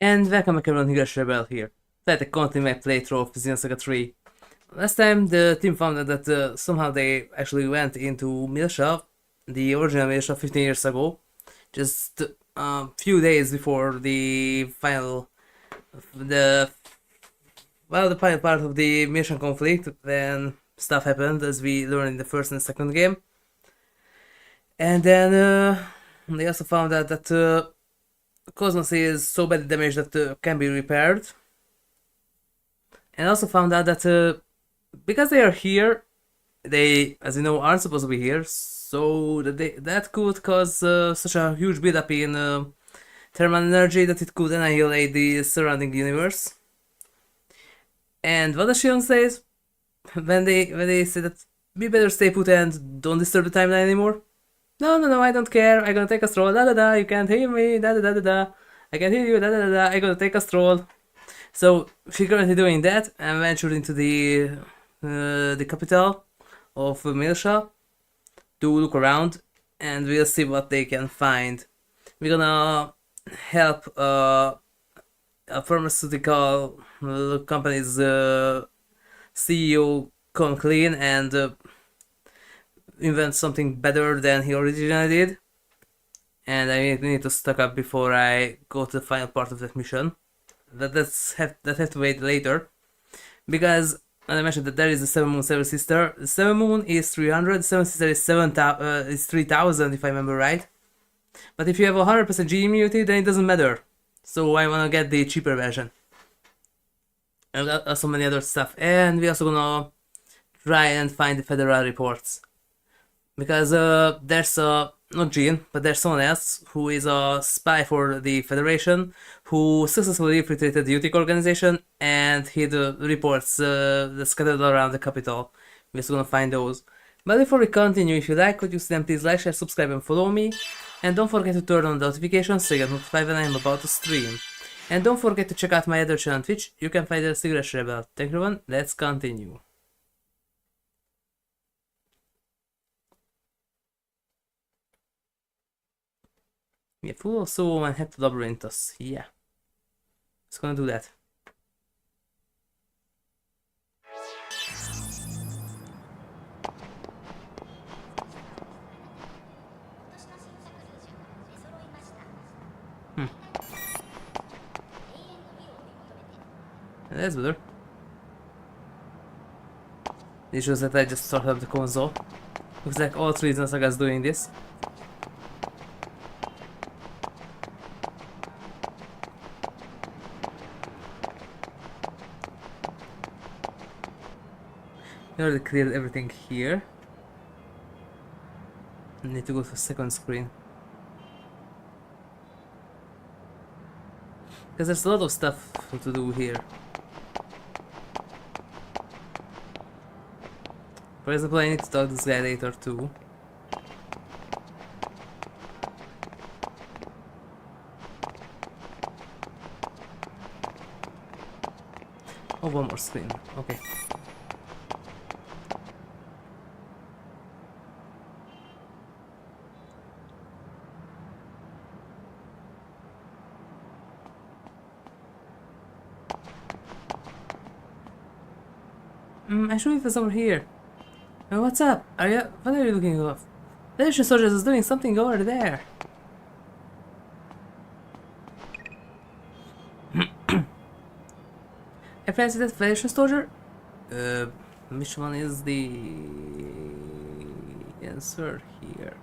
And welcome everyone, here's Rebel here. Let us continue my playthrough of Xenosaga 3. Last time the team found out that somehow they actually went into Miltia, the original Miltia 15 years ago, just a few days before the final, the final part of the mission conflict, when stuff happened as we learned in the first and second game. And then they also found out that KOS-MOS is so badly damaged that can be repaired. And also found out that because they are here, they, as you know, aren't supposed to be here, so that could cause such a huge buildup in thermal energy that it could annihilate the surrounding universe. And what does Shion says when they say that we better stay put and don't disturb the timeline anymore? No, I don't care. I'm gonna take a stroll. Da da da. You can't hear me. Da da da da da. I can hear you. Da da da da. I'm gonna take a stroll. So she's currently doing that and ventured into the capital of Miltia to look around, and we'll see what they can find. We're gonna help a pharmaceutical company's CEO come clean and invent something better than he originally did. And I need to stock up before I go to the final part of that mission. That has to wait later, because as I mentioned that there is the 7 Moon 7 Sister. The 7 Moon is 300, the 7 Sister is 3000 if I remember right. But if you have 100% G immunity, then it doesn't matter. So I wanna get the cheaper version. And also many other stuff. And we also gonna try and find the federal reports. Because there's not Jean, but there's someone else who is a spy for the Federation, who successfully infiltrated the Utic organization and hid reports scattered around the capital. We're just gonna find those. But before we continue, if you like what you see, then please like, share, subscribe and follow me. And don't forget to turn on the notifications so you get notified when I'm about to stream. And don't forget to check out my other channel on Twitch. You can find the Cigarette Rebel. Thank you everyone, let's continue. Yeah, full of soul and head to Labyrinthus. Yeah. It's gonna do that. That's better. It shows that I just started up the console. Looks like all three Xenosagas doing this. I already cleared everything here. I need to go to the second screen. Because there's a lot of stuff to do here. For example, I need to talk to this guy later too. Oh, one more screen. Okay. I should be over here. What's up? What are you looking at? The Federation soldiers is doing something over there. I fancy that Federation soldier? Which one is the answer here?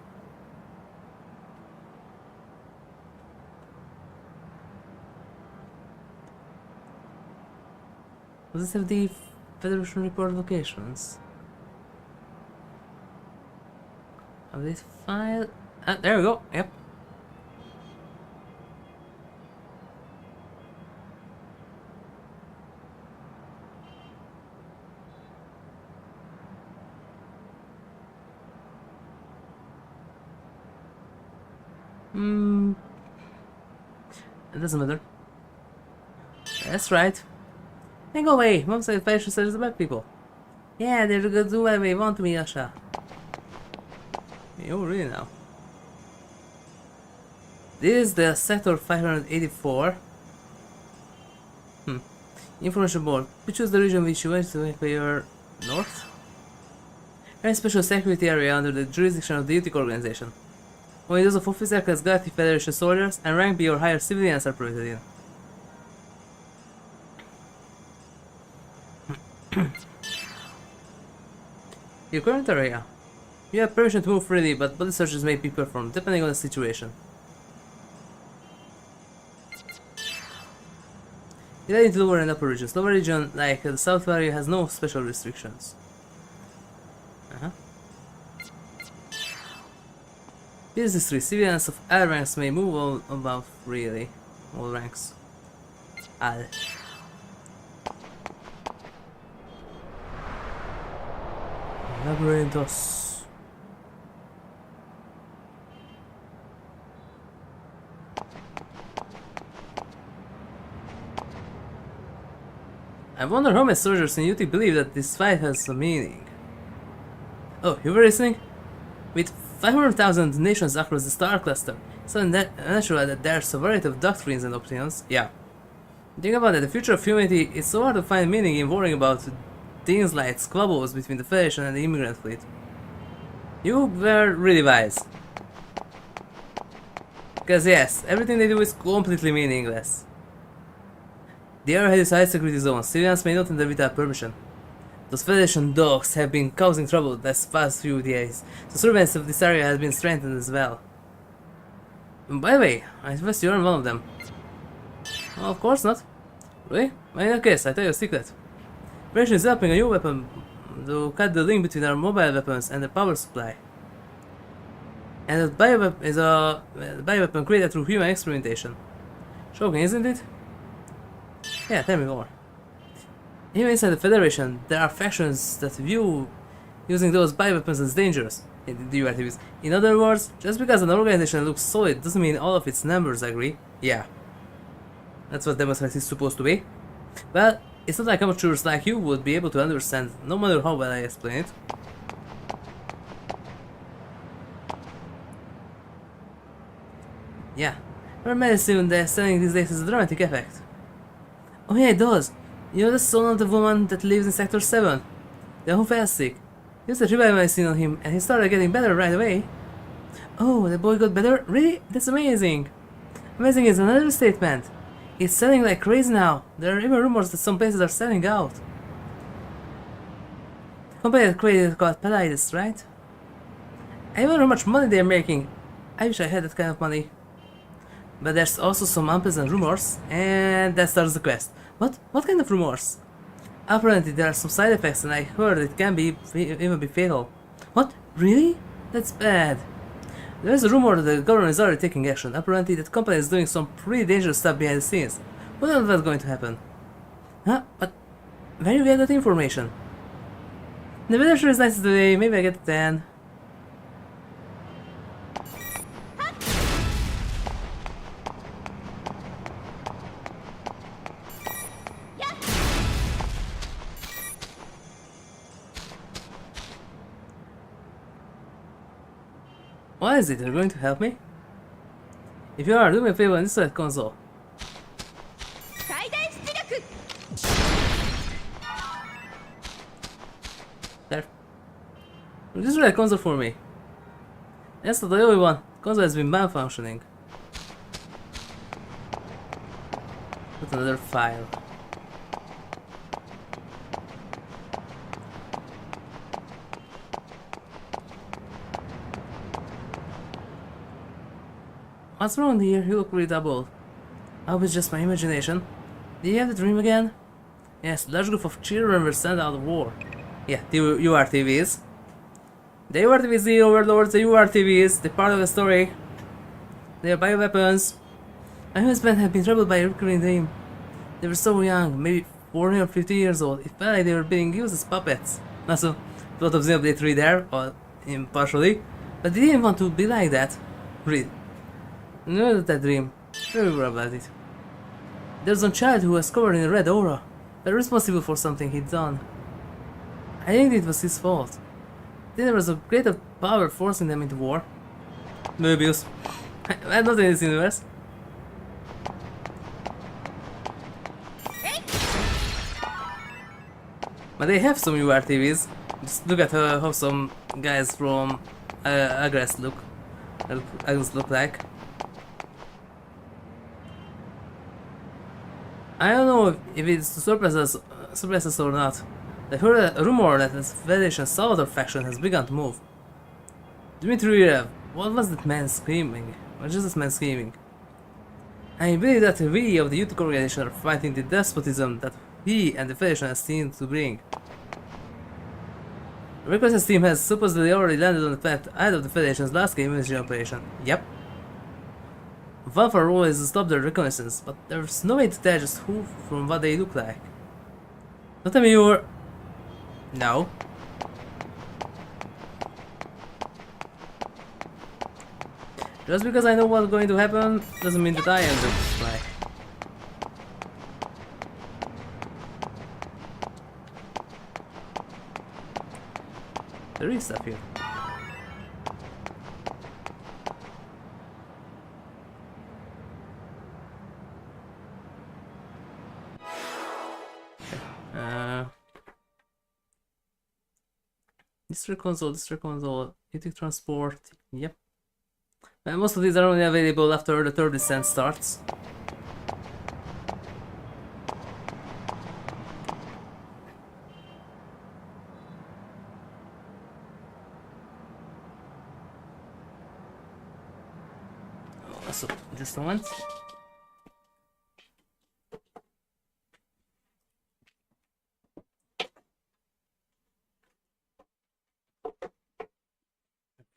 Does this have the Federation report locations? Of this file? There we go, yep. It doesn't matter. That's right. Hey, go away! Mom said Federation says the bad people. Yeah, they're gonna do whatever they want to me, Yasha. Oh, really now? This is the sector 584. Information board. You choose the region which you want to acquire north. Any special security area under the jurisdiction of the Utic organization. Only those of officer class Galactic Federation soldiers and rank B or higher civilians are permitted in. Your current area. You have permission to move freely, but body searches may be performed, depending on the situation. Get into lower and upper regions. Lower region, like the south area, has no special restrictions. Business 3. Civilians of all ranks may move all above freely. All ranks. All. Labyrinthes. I wonder how many soldiers in Utic believe that this fight has a meaning. Oh, you were listening? With 500,000 nations across the star cluster, it's so natural that there's a variety of doctrines and opinions. Yeah. Think about it, the future of humanity is so hard to find meaning in worrying about things like squabbles between the Federation and the immigrant fleet. You were really wise. Because yes, everything they do is completely meaningless. The area is high security zone, civilians may not enter without permission. Those Federation dogs have been causing trouble this past few days. The surveillance of this area has been strengthened as well. And by the way, I suppose you aren't one of them. Well, of course not. Really? Well, in that case, I tell you a secret. Federation is developing a new weapon to cut the link between our mobile weapons and the power supply. And the bioweapon is a bioweapon created through human experimentation. Shocking, isn't it? Yeah, tell me more. Even inside the Federation, there are factions that view using those bioweapons as dangerous. The URTVs. In other words, just because an organization looks solid doesn't mean all of its members agree. Yeah. That's what democracy is supposed to be. Well, it's not like amateurs like you would be able to understand, no matter how well I explain it. Yeah. Her medicine they're selling these days has a dramatic effect. Oh yeah, it does. You know the son of the woman that lives in Sector 7? The one who fell sick. Used a revive medicine on him and he started getting better right away. Oh, the boy got better? Really? That's amazing. Amazing is another statement. It's selling like crazy now. There are even rumors that some places are selling out. The company that created it called Pelides, right? I wonder how much money they're making. I wish I had that kind of money. But there's also some unpleasant rumors, and that starts the quest. What kind of rumors? Apparently there are some side effects and I heard it can even be fatal. What? Really? That's bad. There is a rumor that the government is already taking action. Apparently that company is doing some pretty dangerous stuff behind the scenes. What else is going to happen? Huh? But where do you get that information? The weather sure is nice today, maybe I get a tan. What is it? You're going to help me? If you are, do me a favor and install that console. There. Just read that console for me. That's not the only one. Console has been malfunctioning. Put another file. What's wrong here? You look really doubled. I hope it's just my imagination. Did you have the dream again? Yes, large group of children were sent out of war. Yeah, the URTVs. The URTVs, the overlords, the URTVs, the part of the story. They are bioweapons. My husband had been troubled by a recurring dream. They were so young, maybe 40 or 50 years old. It felt like they were being used as puppets. Also, a lot of Xenosaga EP III there, or partially. But they didn't want to be like that. Read. Know that dream. Remember about it. There's one child who was covered in a red aura. They're responsible for something he'd done. I think it was his fault. Then there was a greater power forcing them into war. Möbius. I'm not in this universe. But they have some URTVs. Just look at how some guys from Aggress look like. I don't know if it's to surprise us or not. I heard a rumor that the Federation's Salvador faction has begun to move. Dmitry, what was that man screaming? What is this man screaming? I believe that we of the Utic organization are fighting the despotism that he and the Federation has seen to bring. The reconnaissance team has supposedly already landed on the planet ahead of the Federation's last game in operation. Yep. One of our role is to stop their reconnaissance, but there's no way to tell just who from what they look like. Don't tell me you're... No. Just because I know what's going to happen doesn't mean that I am the spy. There is stuff here. District console, Utic transport, yep. And most of these are only available after the third descent starts. So, just a moment.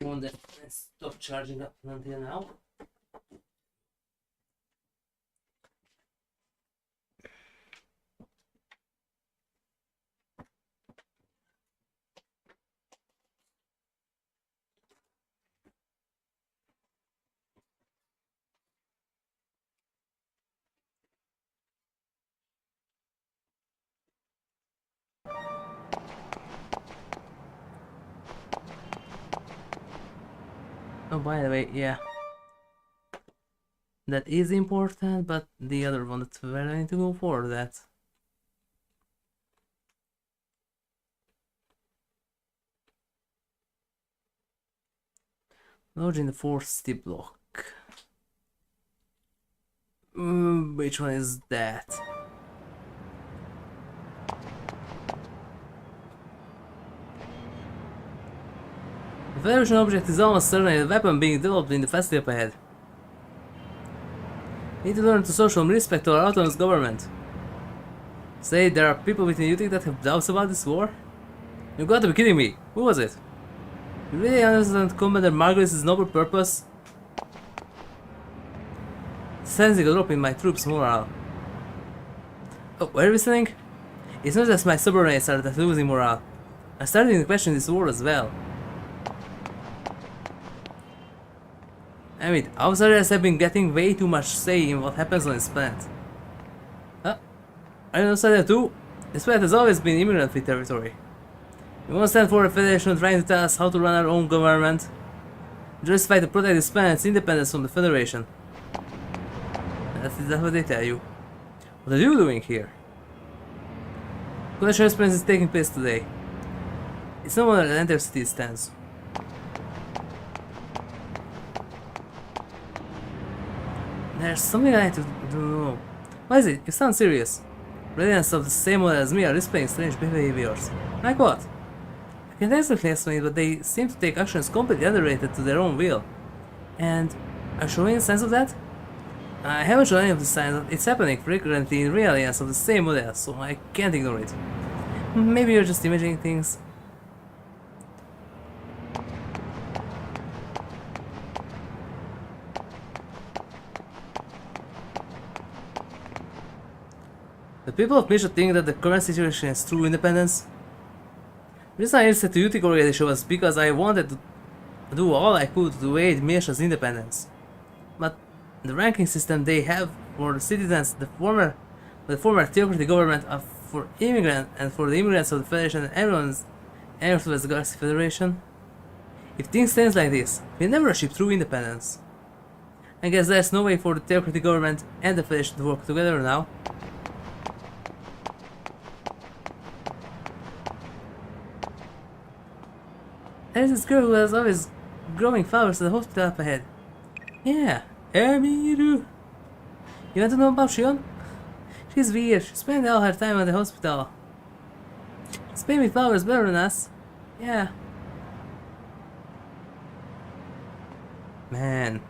Phone that stopped charging up until now. Oh, by the way, yeah. That is important, but the other one that we're going to go for that. Lodging the fourth city block. Which one is that? The Federation object is almost certainly a weapon being developed in the facility up ahead. We need to learn to show some respect to our autonomous government. Say, there are people within Utic that have doubts about this war? You've got to be kidding me! Who was it? You really understand Commander Margaret's noble purpose? Sensing a drop in my troops' morale. Oh, were you listening? It's not just my subordinates that are losing morale. I'm starting to question this war as well. I mean, outsiders have been getting way too much say in what happens on this planet. Huh? Are you an outsider too? This planet has always been immigrant-free territory. We won't stand for a federation trying to tell us how to run our own government. We just fight to protect this planet's independence from the Federation. That's what they tell you. What are you doing here? Collection experience is taking place today. It's no one that enters city stands. There's something I need to know. What is it? You sound serious. Residents of the same model as me are displaying strange behaviors. Like what? I can't exactly explain it, but they seem to take actions completely unrelated to their own will. And are showing a sense of that? I haven't shown any of the signs that it's happening frequently in real aliens of the same model, so I can't ignore it. Maybe you're just imagining things. The people of Misha think that the current situation is true independence. The reason I entered the Utic organization was because I wanted to do all I could to aid Misha's independence. But the ranking system they have for the citizens, the former theocratic government are for immigrants and for the immigrants of the Federation and everyone's towards the Galaxy Federation. If things stand like this, we never achieve true independence. I guess there's no way for the theocratic government and the Federation to work together now. There's this girl who was always growing flowers at the hospital up ahead. Yeah, Amiru. You want to know about Shion? She's weird. She spent all her time at the hospital. She's paying me flowers better than us. Yeah. Man.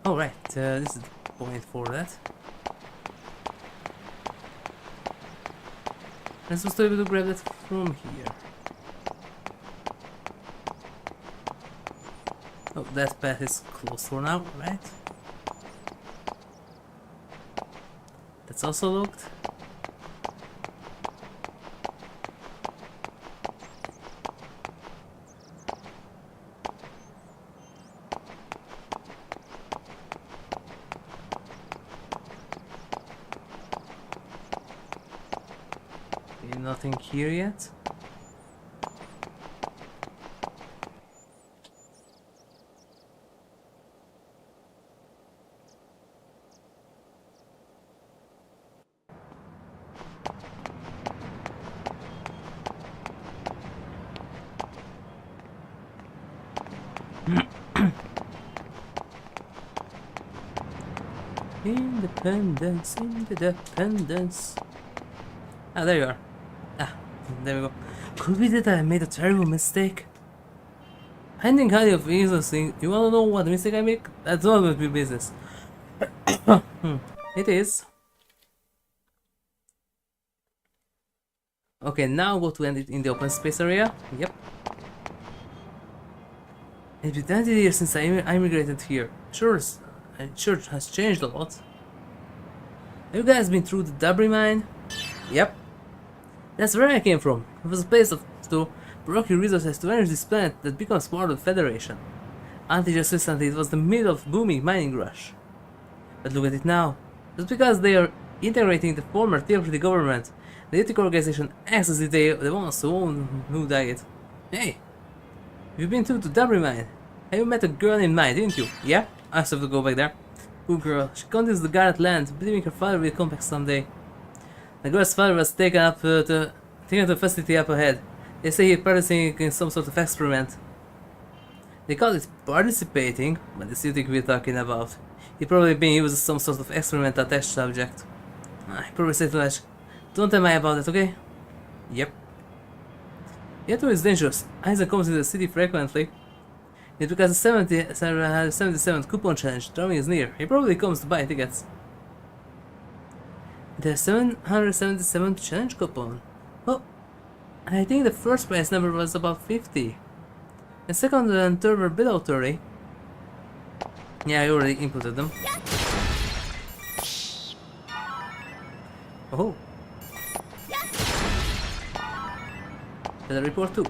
Alright, this is the point for that. I'm supposed to be able to grab that from here. Oh, that path is closed for now, right? That's also locked. Nothing here yet. Independence, independence. Ah, there you are. Ah, there we go. Could be that I made a terrible mistake? Handing kind of innocent. You wanna know what mistake I make? That's all about your business. It is. Okay, now go to end it in the open space area. Yep. It's been 20 years since I immigrated here. Church has changed a lot. Have you guys been through the debris mine? Yep. That's where I came from. It was a place to rocky resources to energy this planet that becomes part of the Federation. Until just recently it was the middle of booming mining rush. But look at it now. Just because they are integrating the former theocratic government, the ethical organization acts as if they the ones who dug it. Hey! You've been through the debris mine. Have you met a girl named Mai, didn't you? Yeah? I still have to go back there. Good girl. She continues the guarded land, believing her father will come back someday. The girl's father was taken to a facility up ahead. They say he's participating in some sort of experiment. They call it participating, but the thing we're talking about. He probably been used as some sort of experimental test subject. I probably said too much. Don't tell me about it, okay? Yep. Yet is dangerous. Isaac comes into the city frequently. It's because the 77th coupon challenge drawing is near. He probably comes to buy tickets. The 777th challenge coupon? Well, I think the first price number was about 50. The second and third were below 30. Yeah, I already inputted them. Oh. Better report too.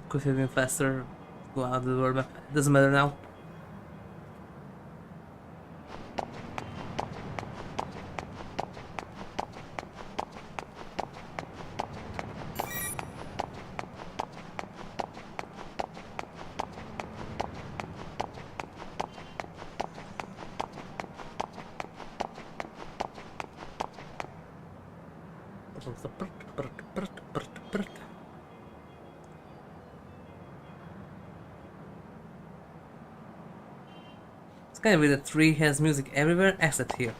Could have been faster. Go out of the world map. Doesn't matter now. It's kind of weird that 3 has music everywhere except here.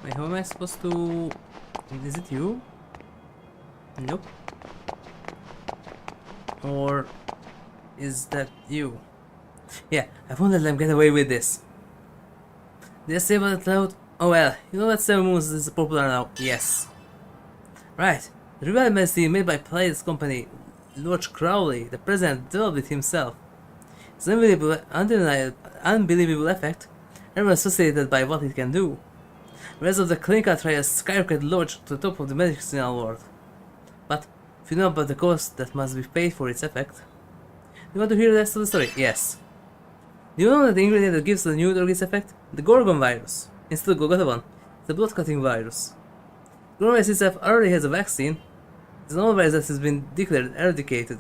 Wait, how am I supposed to... Is it you? Nope. Or... is that you? Yeah, I won't let them get away with this. Did I say about it loud? Oh well, you know that 7 Moons is popular now? Yes. Right. The revival medicine made by Play's company, Lord Crowley, the president, developed it himself. Its unbelievable effect Everyone is fascinated by what it can do. The rest of the clinical trials skyrocket Lodge to the top of the medicinal world. But if you know about the cost that must be paid for its effect, you want to hear the rest of the story? Yes. Do you know that the ingredient that gives the new drug its effect? The Gorgon virus. Instead of Golgotha one, it's a blood-clotting virus. Gorgon virus itself already has a vaccine. It's an old virus that has been declared eradicated.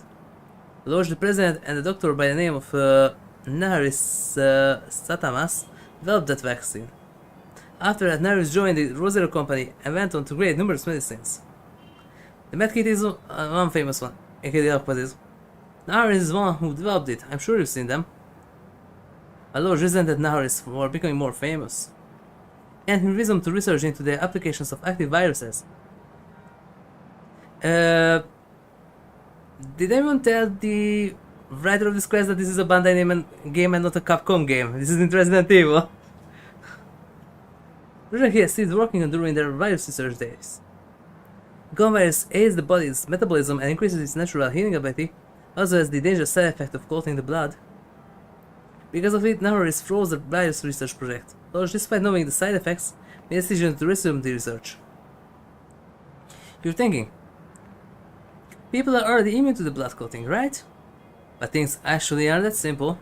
Lodge, the president, and a doctor by the name of Naharis Satamas developed that vaccine. After that, Naharis joined the Rosero company and went on to create numerous medicines. The medkit is one famous one, aka the opposite. Naharis is one who developed it. I'm sure you've seen them. Lodge resented Naharis for becoming more famous, and he resumed to research into the applications of active viruses. Did anyone tell the writer of this quest that this is a Bandai game and not a Capcom game? This isn't Resident Evil. Virgil is still working on during their virus research days. Gorgon virus aids the body's metabolism and increases its natural healing ability, also has the dangerous side effect of clotting the blood. Because of it, Naharis froze the virus research project. Lodge, despite knowing the side effects, made a decision to resume the research. You're thinking, people are already immune to the blood clotting, right? But things actually aren't that simple.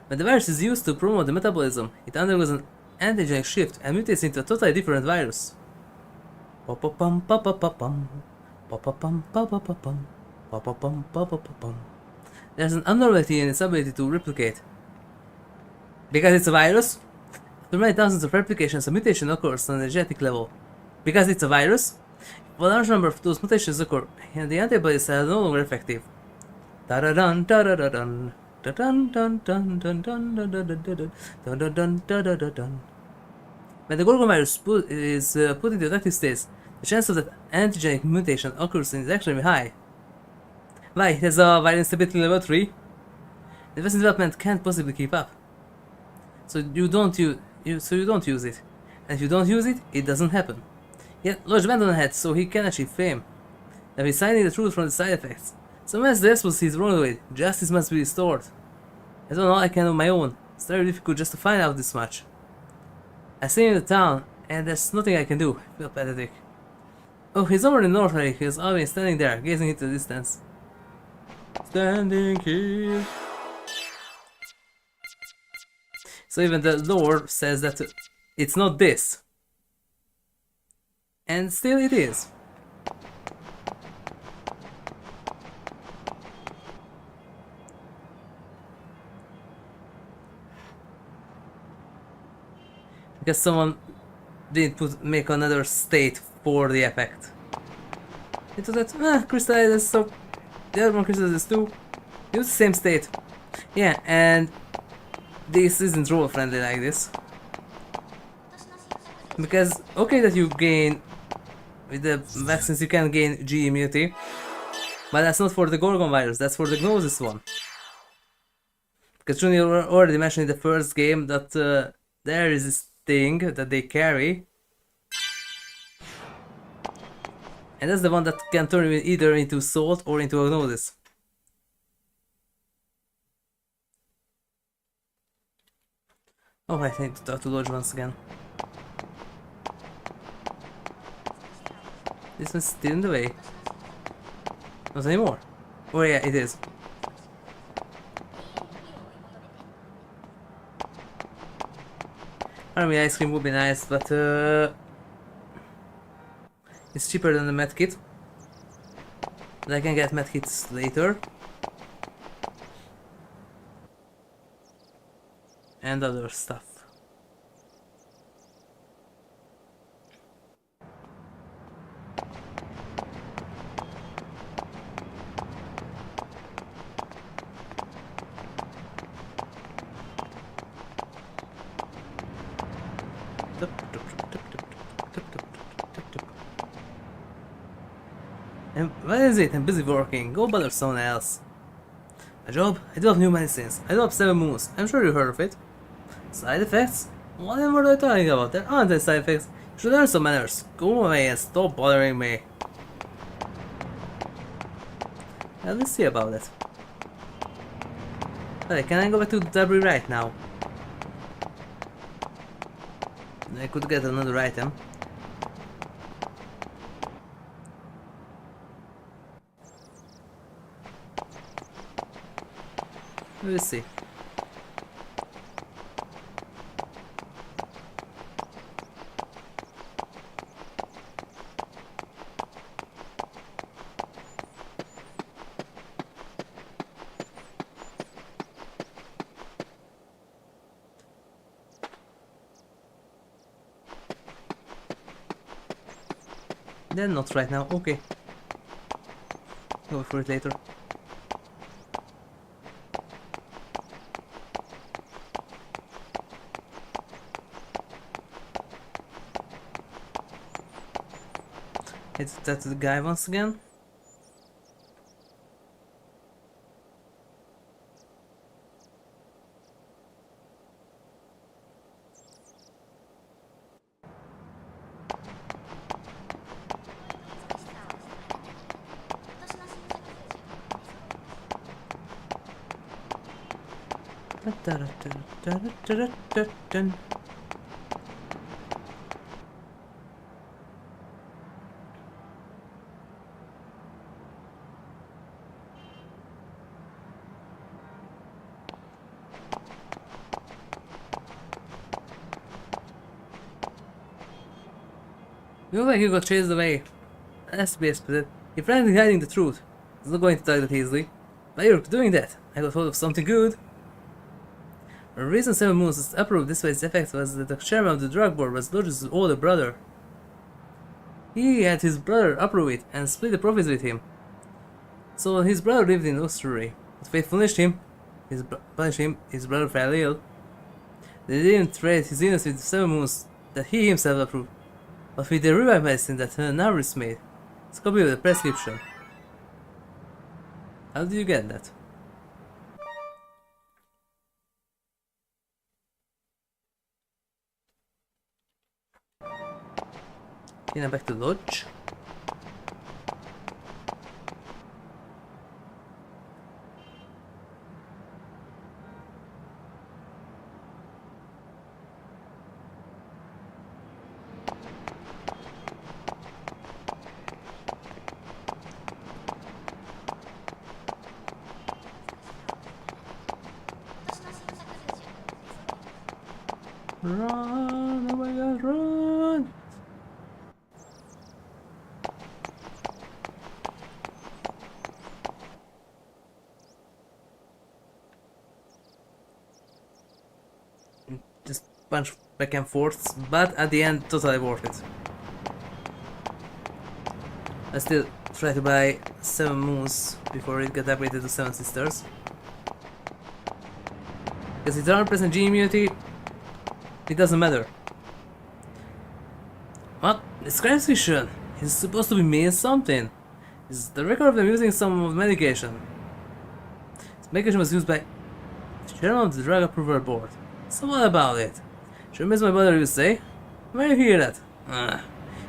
When the virus is used to promote the metabolism, it undergoes an antigenic shift and mutates into a totally different virus. Pop-a-pum, pop-a-pum, pop-a-pum, pop-a-pum, pop-a-pum, pop-a-pum. There's an abnormality in its ability to replicate. Because it's a virus, after many thousands of replications, a mutation occurs on the genetic level. Because it's a virus, a large number of those mutations occur, and the antibodies are no longer effective. Da-da-dun, da-da-da-dun, da-dun-dun-dun-dun-dun-dun-dun-dun, dun-dun-dun-dun-dun-dun. When the Gorgon virus is put into active state, the chance of that antigenic mutation occurs is extremely high. Why? It has a viral instability level 3. The vaccine development can't possibly keep up. So you don't use it. And if you don't use it, it doesn't happen. Yet Lodge went on ahead so he can achieve fame. Now he's hiding the truth from the side effects. So unless the response is wrong with it, justice must be restored. I don't know all I can on my own. It's very difficult just to find out this much. I stay in the town, and there's nothing I can do. I feel pathetic. Oh, he's over in the north lake. He's always standing there, gazing into the distance. Standing here. So even the lore says that it's not this. And still it is. Because someone didn't make another state for the effect. It was that, crystallizes, so the other one crystallizes too. Use the same state. Yeah, and this isn't role friendly like this. Because, okay that you gain, with the vaccines you can gain G immunity, but that's not for the Gorgon virus, that's for the Gnosis one. Because Junior already mentioned in the first game that there is this thing that they carry. And that's the one that can turn you either into salt or into a Gnosis. Oh, I need to talk to Lodge once again. This one's still in the way. Not anymore. Oh yeah, it is. Army ice cream would be nice, but it's cheaper than the medkit. But I can get medkits later. And other stuff. And what is it? I'm busy working. Go bother someone else. A job? I develop new medicines. I develop 7 moons. I'm sure you heard of it. Side effects? What am I talking about? There aren't any side effects. You should learn some manners. Go away and stop bothering me. Well, let's see about it. Hey, can I go back to the debris right now? I could get another item. We'll see. Then not right now, okay. Go for it later. Is that the guy once again? You look like you got chased away. That's basically it. You're frankly hiding the truth. It's not going to die that easily. But you're doing that. I got hold of something good. The reason 7 Moons approved this way's effect was that the chairman of the drug board was Lodge's older brother. He had his brother approve it and split the profits with him. So his brother lived in luxury. But fate punished him. His brother fell ill. They didn't trade his illness with the 7 Moons that he himself approved, but with the revive medicine that Naris made. It's a copy of the prescription. How did you get that? Okay, now back to Lodge. Run! Oh my god, run! Just punch back and forth, but at the end, totally worth it. I still try to buy 7 Moons before it got upgraded to 7 Sisters. Because it's 100% G immunity, it doesn't matter. What? It's Vision. It's supposed to be mean something. It's the record of them using some medication. This medication was used by chairman of the drug approval board. So what about it? Sure miss my brother, you say? Where you hear that?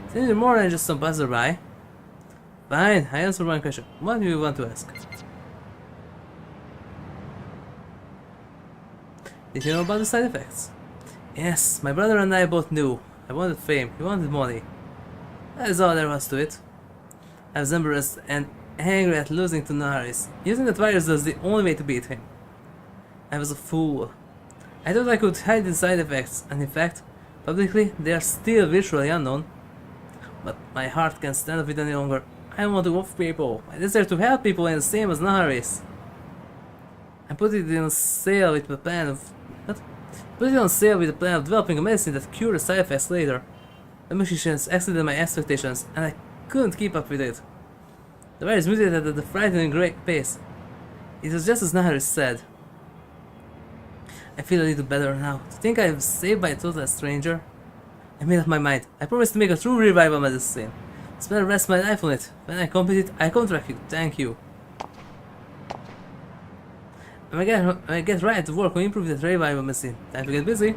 It's anything more than just some passerby. Fine, I answer one question. What do you want to ask? Did you know about the side effects? Yes, my brother and I both knew. I wanted fame, he wanted money. That is all there was to it. I was embarrassed and angry at losing to Naris. Using that virus was the only way to beat him. I was a fool. I thought I could hide the side effects, and in fact, publicly, they are still virtually unknown. But my heart can't stand up it any longer. I want to off people. I desire to help people and the same as Naris. I put it on sale with the plan of... What? Put it on sale with the plan of developing a medicine that cures side effects later. The machines exceeded my expectations, and I couldn't keep up with it. The virus mutated at a frightening great pace. It was just as Naris said. I feel a little better now. To think I was saved by a total stranger. I made up my mind. I promised to make a true revival medicine. Spend the rest of my life on it. When I complete it, I contract you. Thank you. I get right to work on improving that revival medicine. Time to get busy.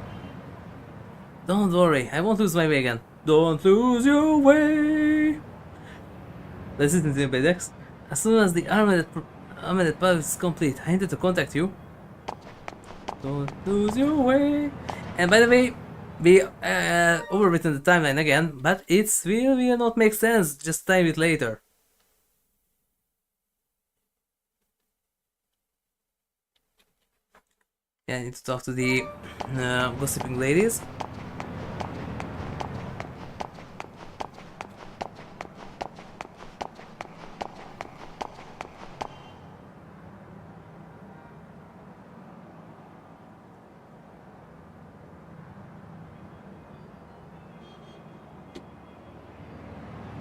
Don't worry, I won't lose my way again. Don't lose your way. Let's listen to the Bedex. As soon as the armored part is complete, I intend to contact you. Don't lose your way. And by the way, We overwritten the timeline again, but it will not make sense, just time it later. Yeah, I need to talk to the gossiping ladies.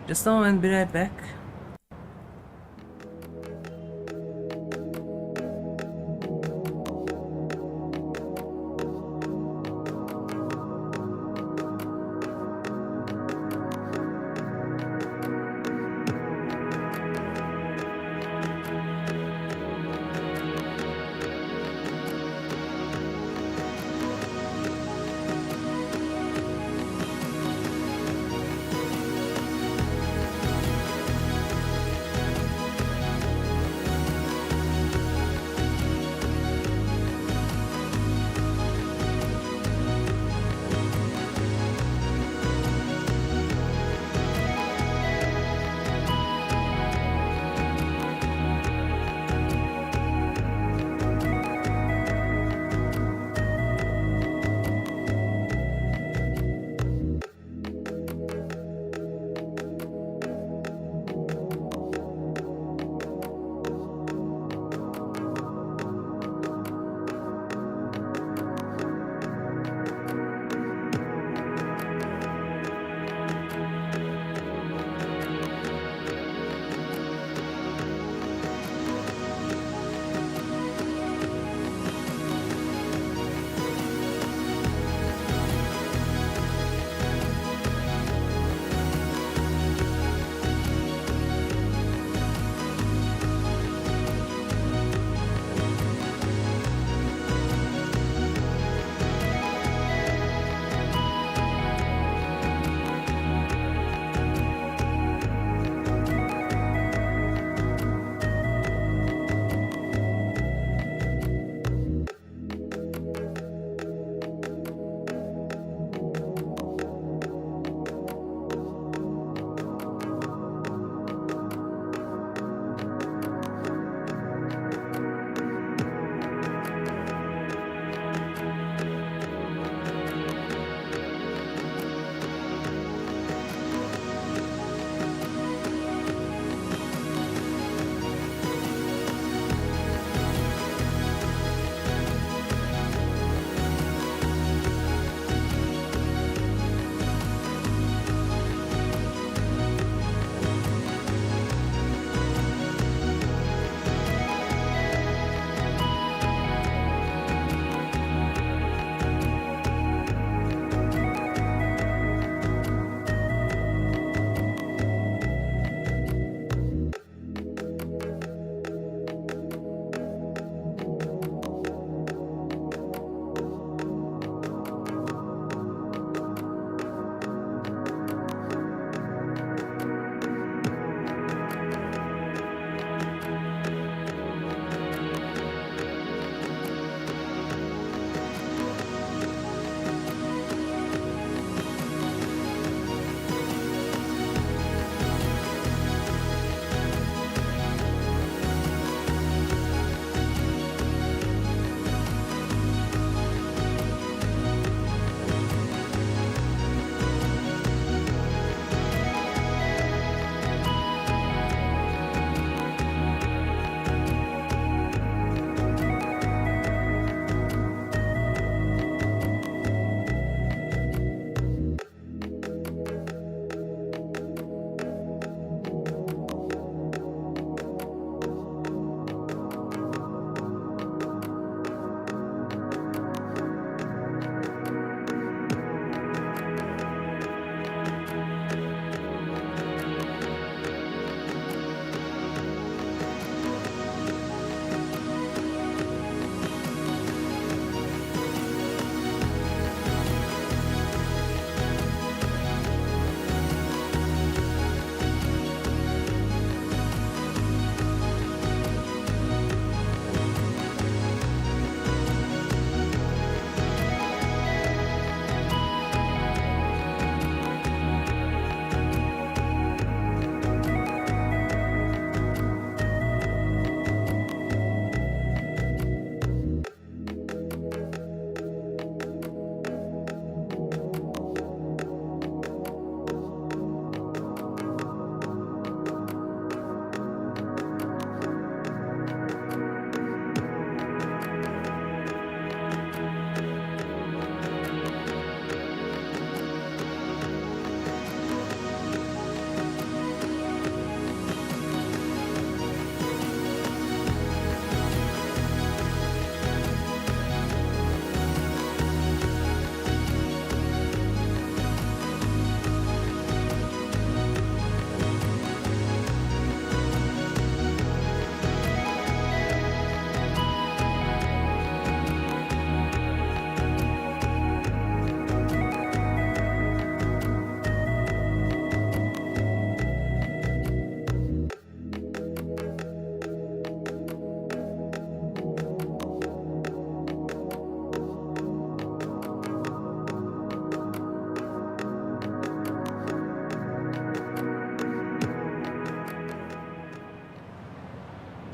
Just a moment, be right back.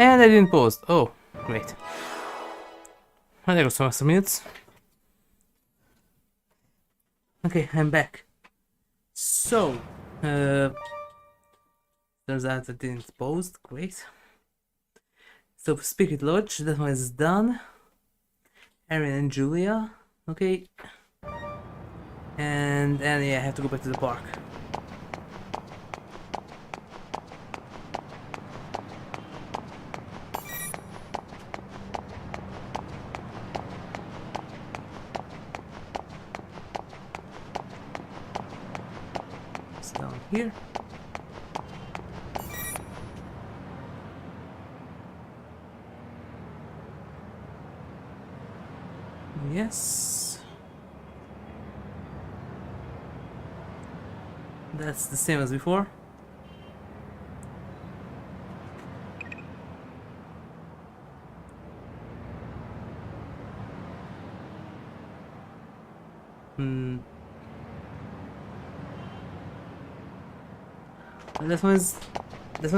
And I didn't post. Oh, great. Well, there goes some extra minutes. Okay, I'm back. So, turns out I didn't post. Great. So, Spirit Lodge, that one is done. Aaron and Julia. Okay. And yeah, I have to go back to the park. It's down here. Yes. That's the same as before. Hmm. And this one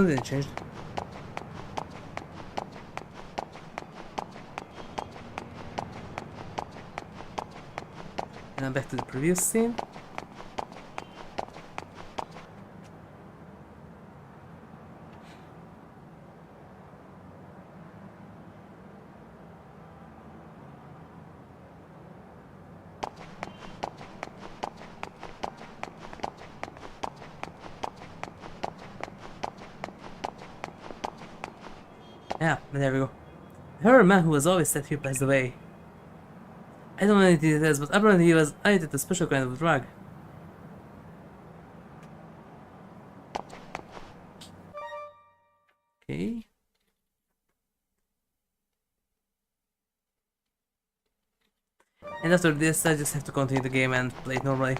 didn't change. And back to the previous scene. Yeah, there we go. Her man who was always set here passed away. I don't know any details, but apparently he was addicted to a special kind of drug. Okay. And after this, I just have to continue the game and play it normally.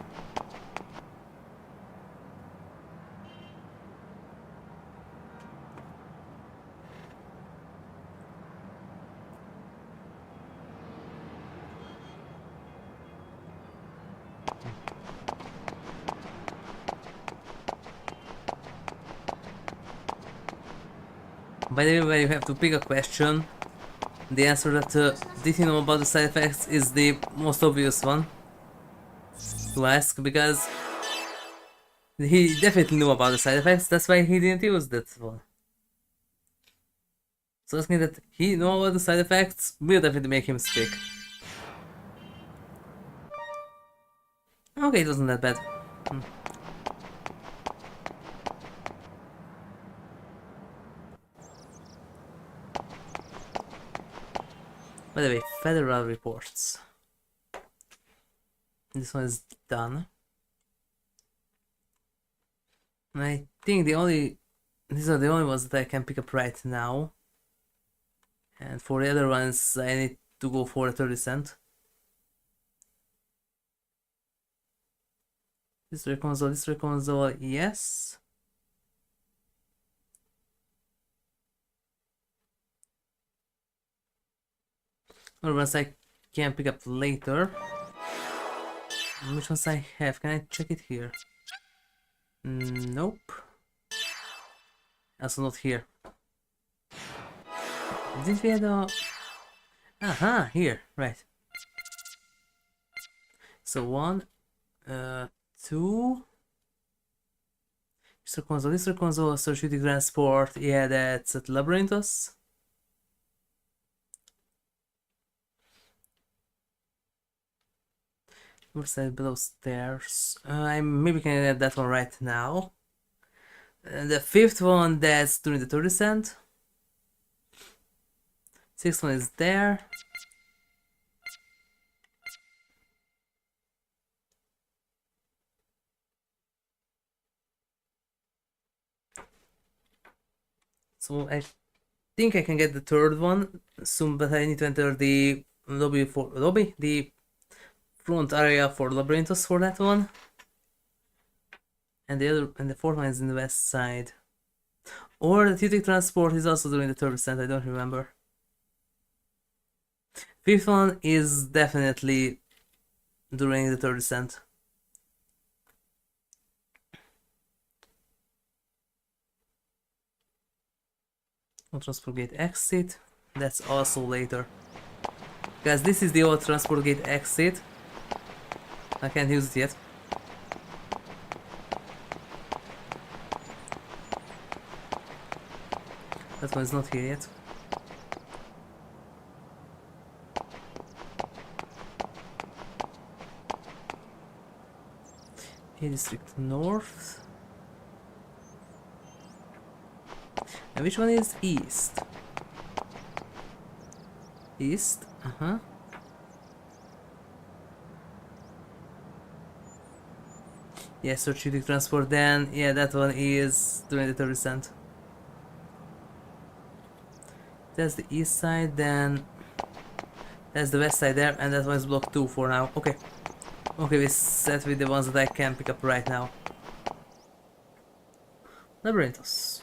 By the way, when you have to pick a question, the answer that did he know about the side effects is the most obvious one to ask, because he definitely knew about the side effects, that's why he didn't use that one. So asking that he knew about the side effects will definitely make him speak. Okay, it wasn't that bad. By the way, federal reports. This one is done. I think these are the only ones that I can pick up right now. And for the other ones, I need to go for a 30 cent. This console, yes. Other ones I can pick up later. Which ones I have? Can I check it here? Nope. Also not here. Did we have a... Aha, here, right. So 1, 2... Mr. Console, Therapeutic Transport, yeah, that's at Labyrinthos. Side below stairs. I maybe can add that one right now. The fifth one, that's during the 30 cent. Sixth one is there. So I think I can get the third one soon, but I need to enter the the front area for Labyrinthos for that one. And the fourth one is in the west side. Or the Therapeutic Transport is also during the 30 cent, I don't remember. Fifth one is definitely during the 30 cent. Old transport gate exit. That's also later. Guys, this is the old transport gate exit. I can't use it yet. That one is not here yet. A district north. And which one is east? East? Uh-huh. Yeah, strategic transport then. Yeah, that one is doing the 30%. That's the east side, then that's the west side there, and that one is block 2 for now. Okay. Okay, we're set with the ones that I can pick up right now. Labyrinthos.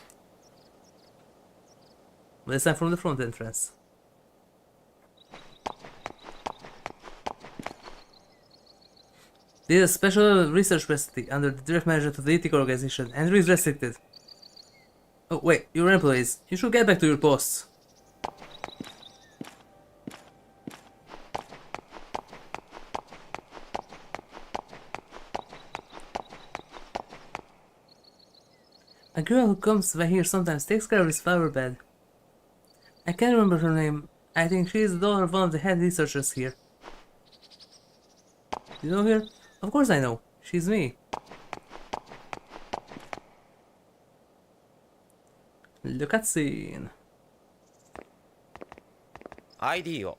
This time from the front entrance. This is a special research facility under the direct management of the ethical organization. Entry is restricted. Oh wait, you're employees. You should get back to your posts. A girl who comes by here sometimes takes care of his flower bed. I can't remember her name. I think she is the daughter of one of the head researchers here. You know her? Of course I know. She's me. Look at scene. ID を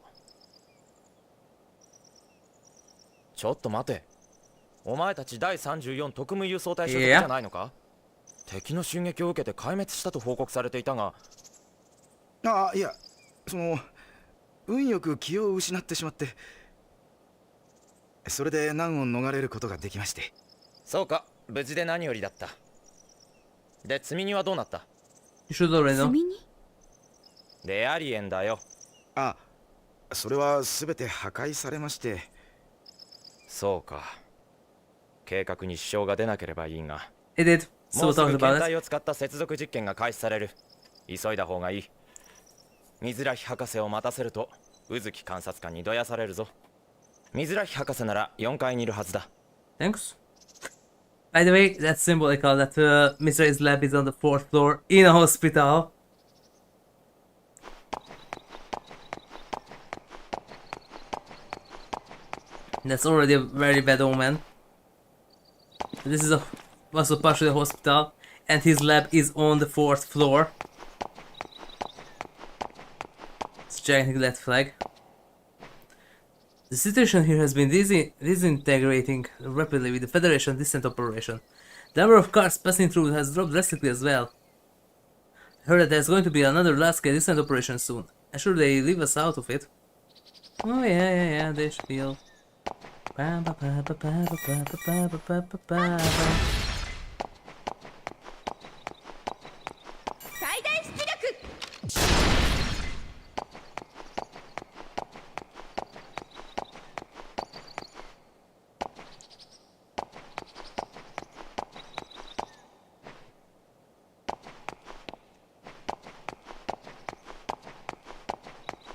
ちょっと待て。お前たち第34特務輸送隊所属じゃないのか？敵の襲撃を受けて壊滅したと報告されていたが。ああ、いや、運よく気を失ってしまって、それで難を逃れることができまして。そうか、無事で何よりだった。で、積み荷はどうなった？積み荷？レアリエンだよ。あ、それはすべて破壊されまして。そうか。計画に支障が出なければいいが。It did. もうすぐ検体を使った接続実験が開始される。急いだ方がいい。水良博士を待たせると、宇月監察官にどやされるぞ。水良博士なら4階にいるはずだ。Thanks. By the way, that's symbolical that Mizrahi's lab is on the 4th floor in a hospital. That's already a very bad omen. This is also partially a hospital, and his lab is on the 4th floor. It's a gigantic red flag. The situation here has been disintegrating rapidly with the Federation descent operation. The number of cars passing through has dropped drastically as well. I heard that there's going to be another large-scale descent operation soon. I'm sure they leave us out of it. Oh yeah, they spiel.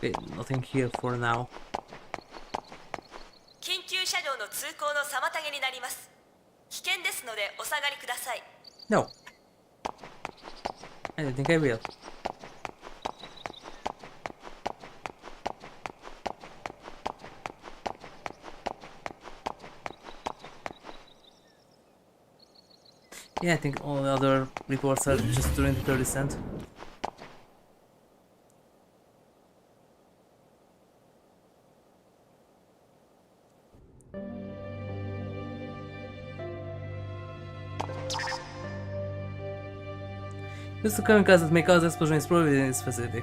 Okay, nothing here for now. 緊急車両の通行の妨げになります。危険ですのでお下がりください。No. I don't think I will. Yeah, I think all the other reports are just during the 30%. This is the kamikaze that may cause explosion is probably in this facility.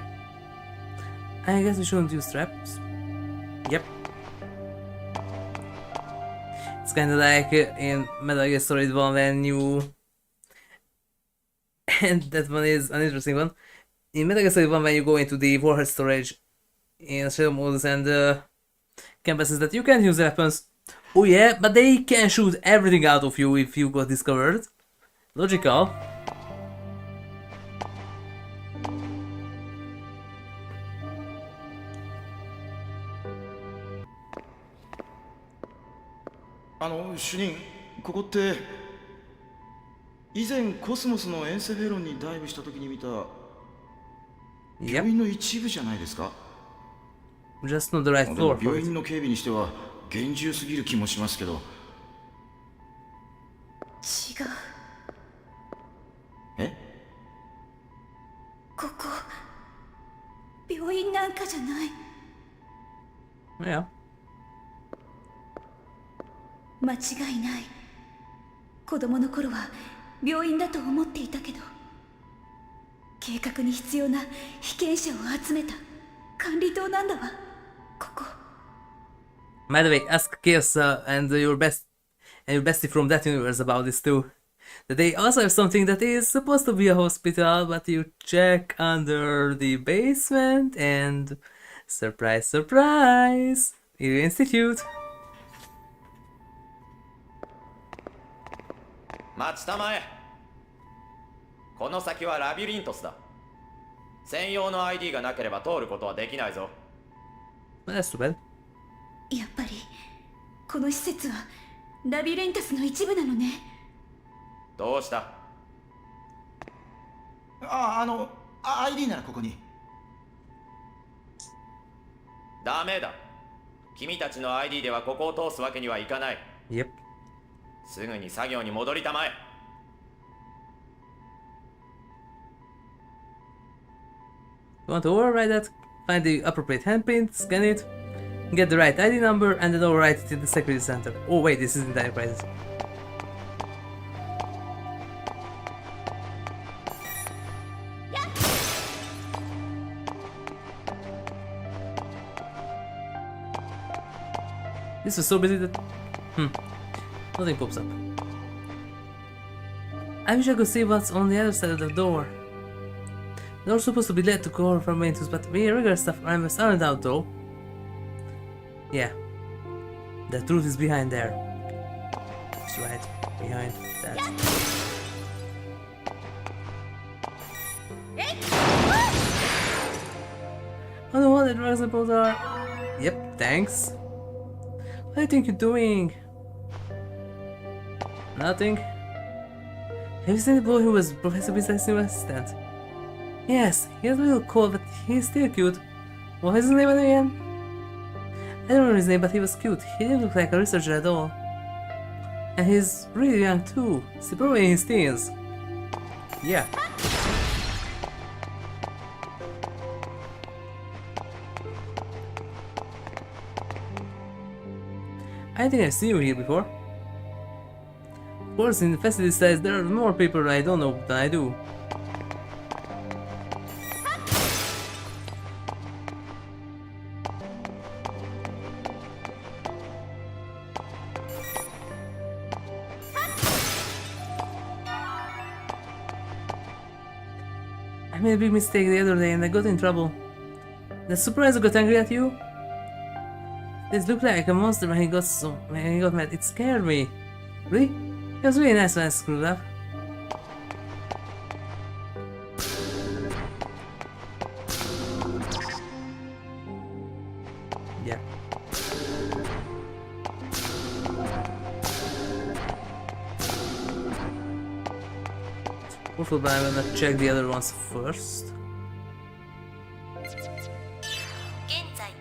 I guess we shouldn't use traps. Yep. It's kinda like in Metal Gear Solid 1 when you... and that one is an interesting one. In Metal Gear Solid 1 when you go into the warhead storage in shell modus and campuses that you can use weapons. Oh yeah, but they can shoot everything out of you if you got discovered. Logical. 主任、ここって以前コスモスの遠征フェロンにダイブした時に見た病 Yep, 院の一部じゃないですか。 just not the right でも floor for 病 it. 院の警備にしては厳重すぎる気もしますけど。違う。え？ここ病院なんかじゃない。 Yeah. 間違いない。子供の頃は病院だと思っていたけど、計画に必要な被験者を集めた管理棟なんだわ、ここ。 By the way, ask Chaos and your bestie from that universe about this too. That they also have something that is supposed to be a hospital, but you check under the basement and surprise, surprise, it's institute. 待ちたまえ。この先はラビリントスだ。専用の ID がなければ通ることはできないぞ。 Well, that's too bad. やっぱりこの施設はラビリンタスの一部なのね。どうした？ID ならここに。ダメだ。君たちの ID ではここを通すわけにはいかない。 Yep. すぐに作業に戻りたまえ。 You want to override that? Find the appropriate handprint, scan it, get the right ID number, and then overwrite it in the security center. Oh wait, this isn't the enterprise. This was so busy that... Nothing pops up. I wish I could see what's on the other side of the door. The door's supposed to be led to core from Ventus, but we regular stuff aren't out though. Yeah. The truth is behind there. That's right. Behind that. I don't know what the drugs and pills are. Yep, thanks. What do you think you're doing? Nothing. Have you seen the boy who was Professor Bizarre's new assistant? Yes, he has a little cold, but he's still cute. What was his name again? I don't remember his name, but he was cute. He didn't look like a researcher at all. And he's really young too. He's probably in his teens. Yeah. I think I've seen you here before. Of course, in the facility size, there are more people I don't know than I do. I made a big mistake the other day and I got in trouble. The supervisor got angry at you? This looked like a monster when he got mad. It scared me. Really? It was really nice when I screwed up. Yeah. Awful, but I'm gonna check the other ones first. 現在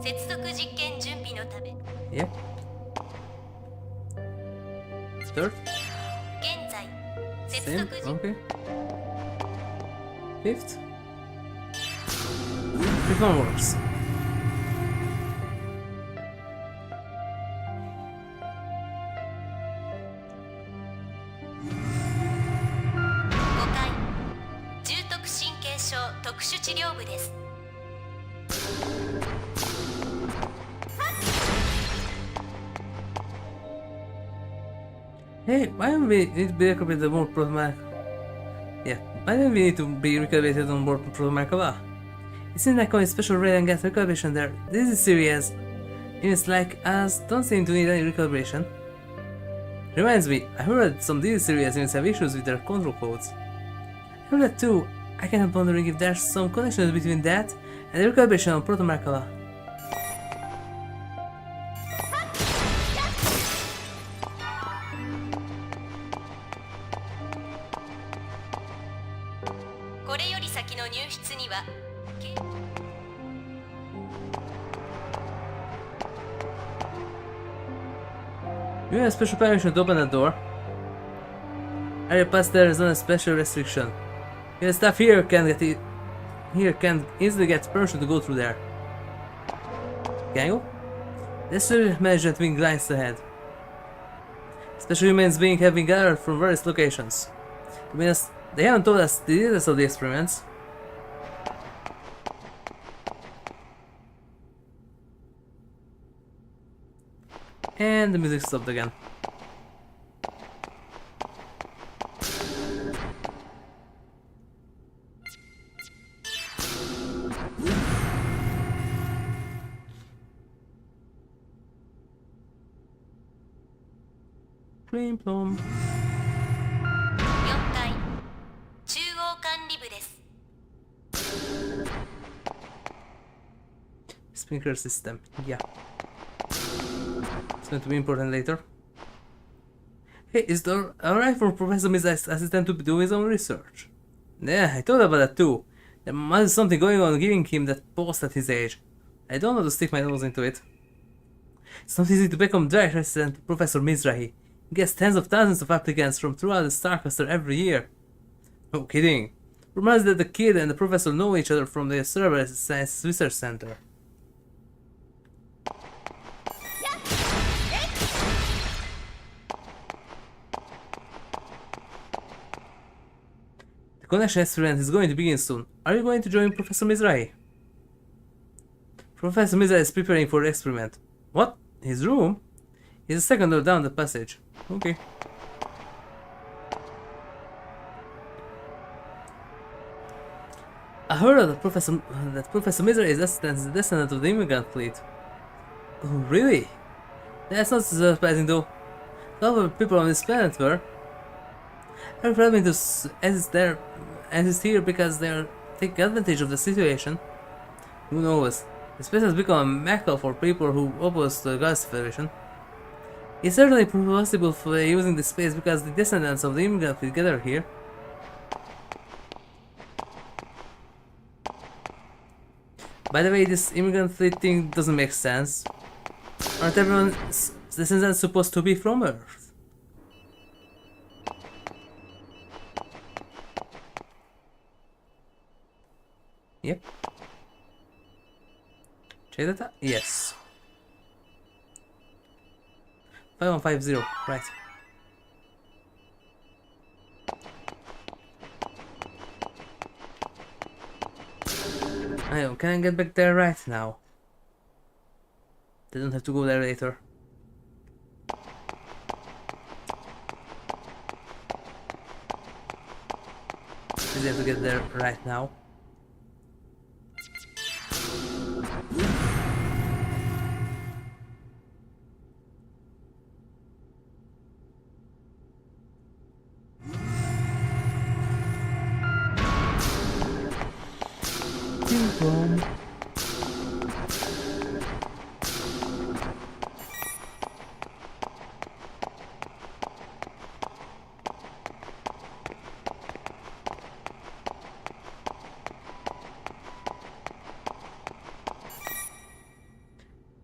接続実験準備のため Yep. Third. 現在接 Same. 続実 Okay. Fifth. Fifth one works. 5回重篤神経症特殊治療部です。 Hey, why do we need to be recalibrated on board Protomark? Yeah, why do we need to be recalibrated on board Protomarkava? It seems like only special raid and gas recalibration there. This is serious. Units like us don't seem to need any recalibration. Reminds me, I heard that some of these serious units have issues with their control codes. I heard that too. I can't help wondering if there's some connection between that and the recalibration on Protomarkava. これより先の入室には You have special permission to open the door. Area past there is on a special restriction. The staff here can easily get permission to go through there. Can you? The student management wing lines ahead. Special humans being have been gathered from various locations. To be honest, they haven't told us the details of the experiments. And the music stopped again. Plim plom. 4階中央管理部です。 Sprinkler system, yeah. It's going to be important later. Hey, is it alright for Professor Mizrahi's assistant to do his own research? Yeah, I thought about that too. There must be something going on giving him that post at his age. I don't want to stick my nose into it. It's not easy to become direct assistant to Professor Mizrahi. He gets tens of thousands of applicants from throughout the Starcaster every year. No kidding. Reminds that the kid and the professor know each other from the Cerebral Science Research Center. The connection experiment is going to begin soon. Are you going to join Professor Mizrahi? Professor Mizrahi is preparing for the experiment. What? His room? He's the second door down the passage. Okay. I heard that Professor Mizrahi's assistant is the descendant of the immigrant fleet. Oh, really? That's not surprising though. A lot of people on this planet were. They're planning to exist here because they're taking advantage of the situation. Who knows? The space has become a mecca for people who oppose the Galaxy Federation. It's certainly possible for using this space because the descendants of the immigrant fleet gather here. By the way, this immigrant fleet thing doesn't make sense. Aren't everyone's descendants supposed to be from Earth? Yep. Check that out? Yes. 5150, right. Can I get back there right now? They don't have to go there later. They have to get there right now.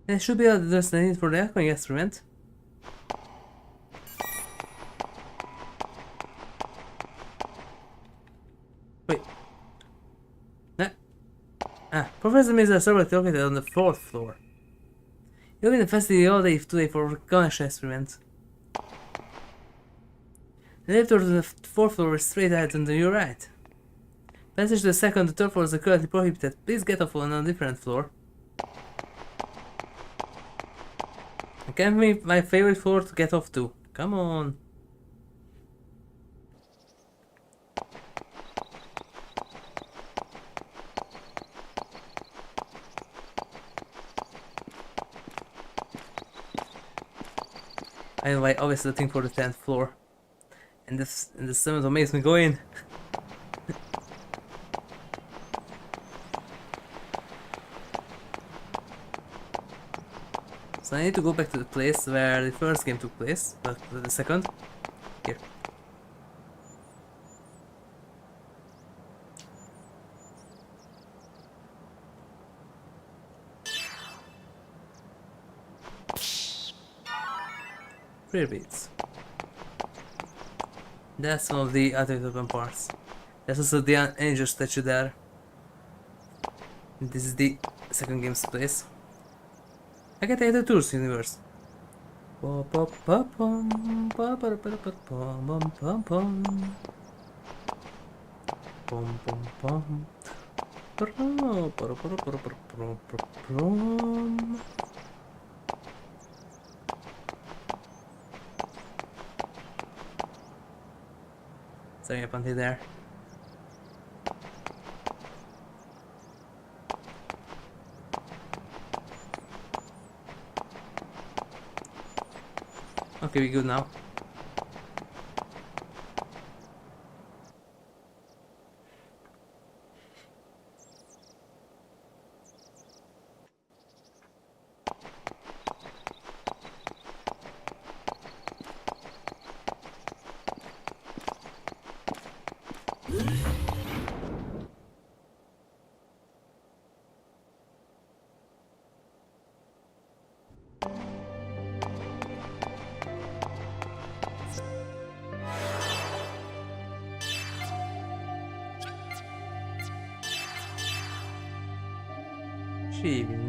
There should be a address I need for the alchemy experiment. Wait. Professor Mizrahi is located on the 4th floor. You'll be in the facility all day today for connection experiment. The elevator to the 4th floor is straight ahead and to your right. Passage to the 2nd and 3rd floors are currently prohibited. Please get off on a different floor. It can't be my favorite floor to get off to. Come on. I know I always looking for the 10th floor. And the 7th makes me go in. So I need to go back to the place where the first game took place, but the second. Here. Prayer beads. That's one of the ultimate weapon parts. There's also the angel statue there. This is the second game's place. I can take the tourist universe. Sorry up until there. Okay, we good now. Shaving.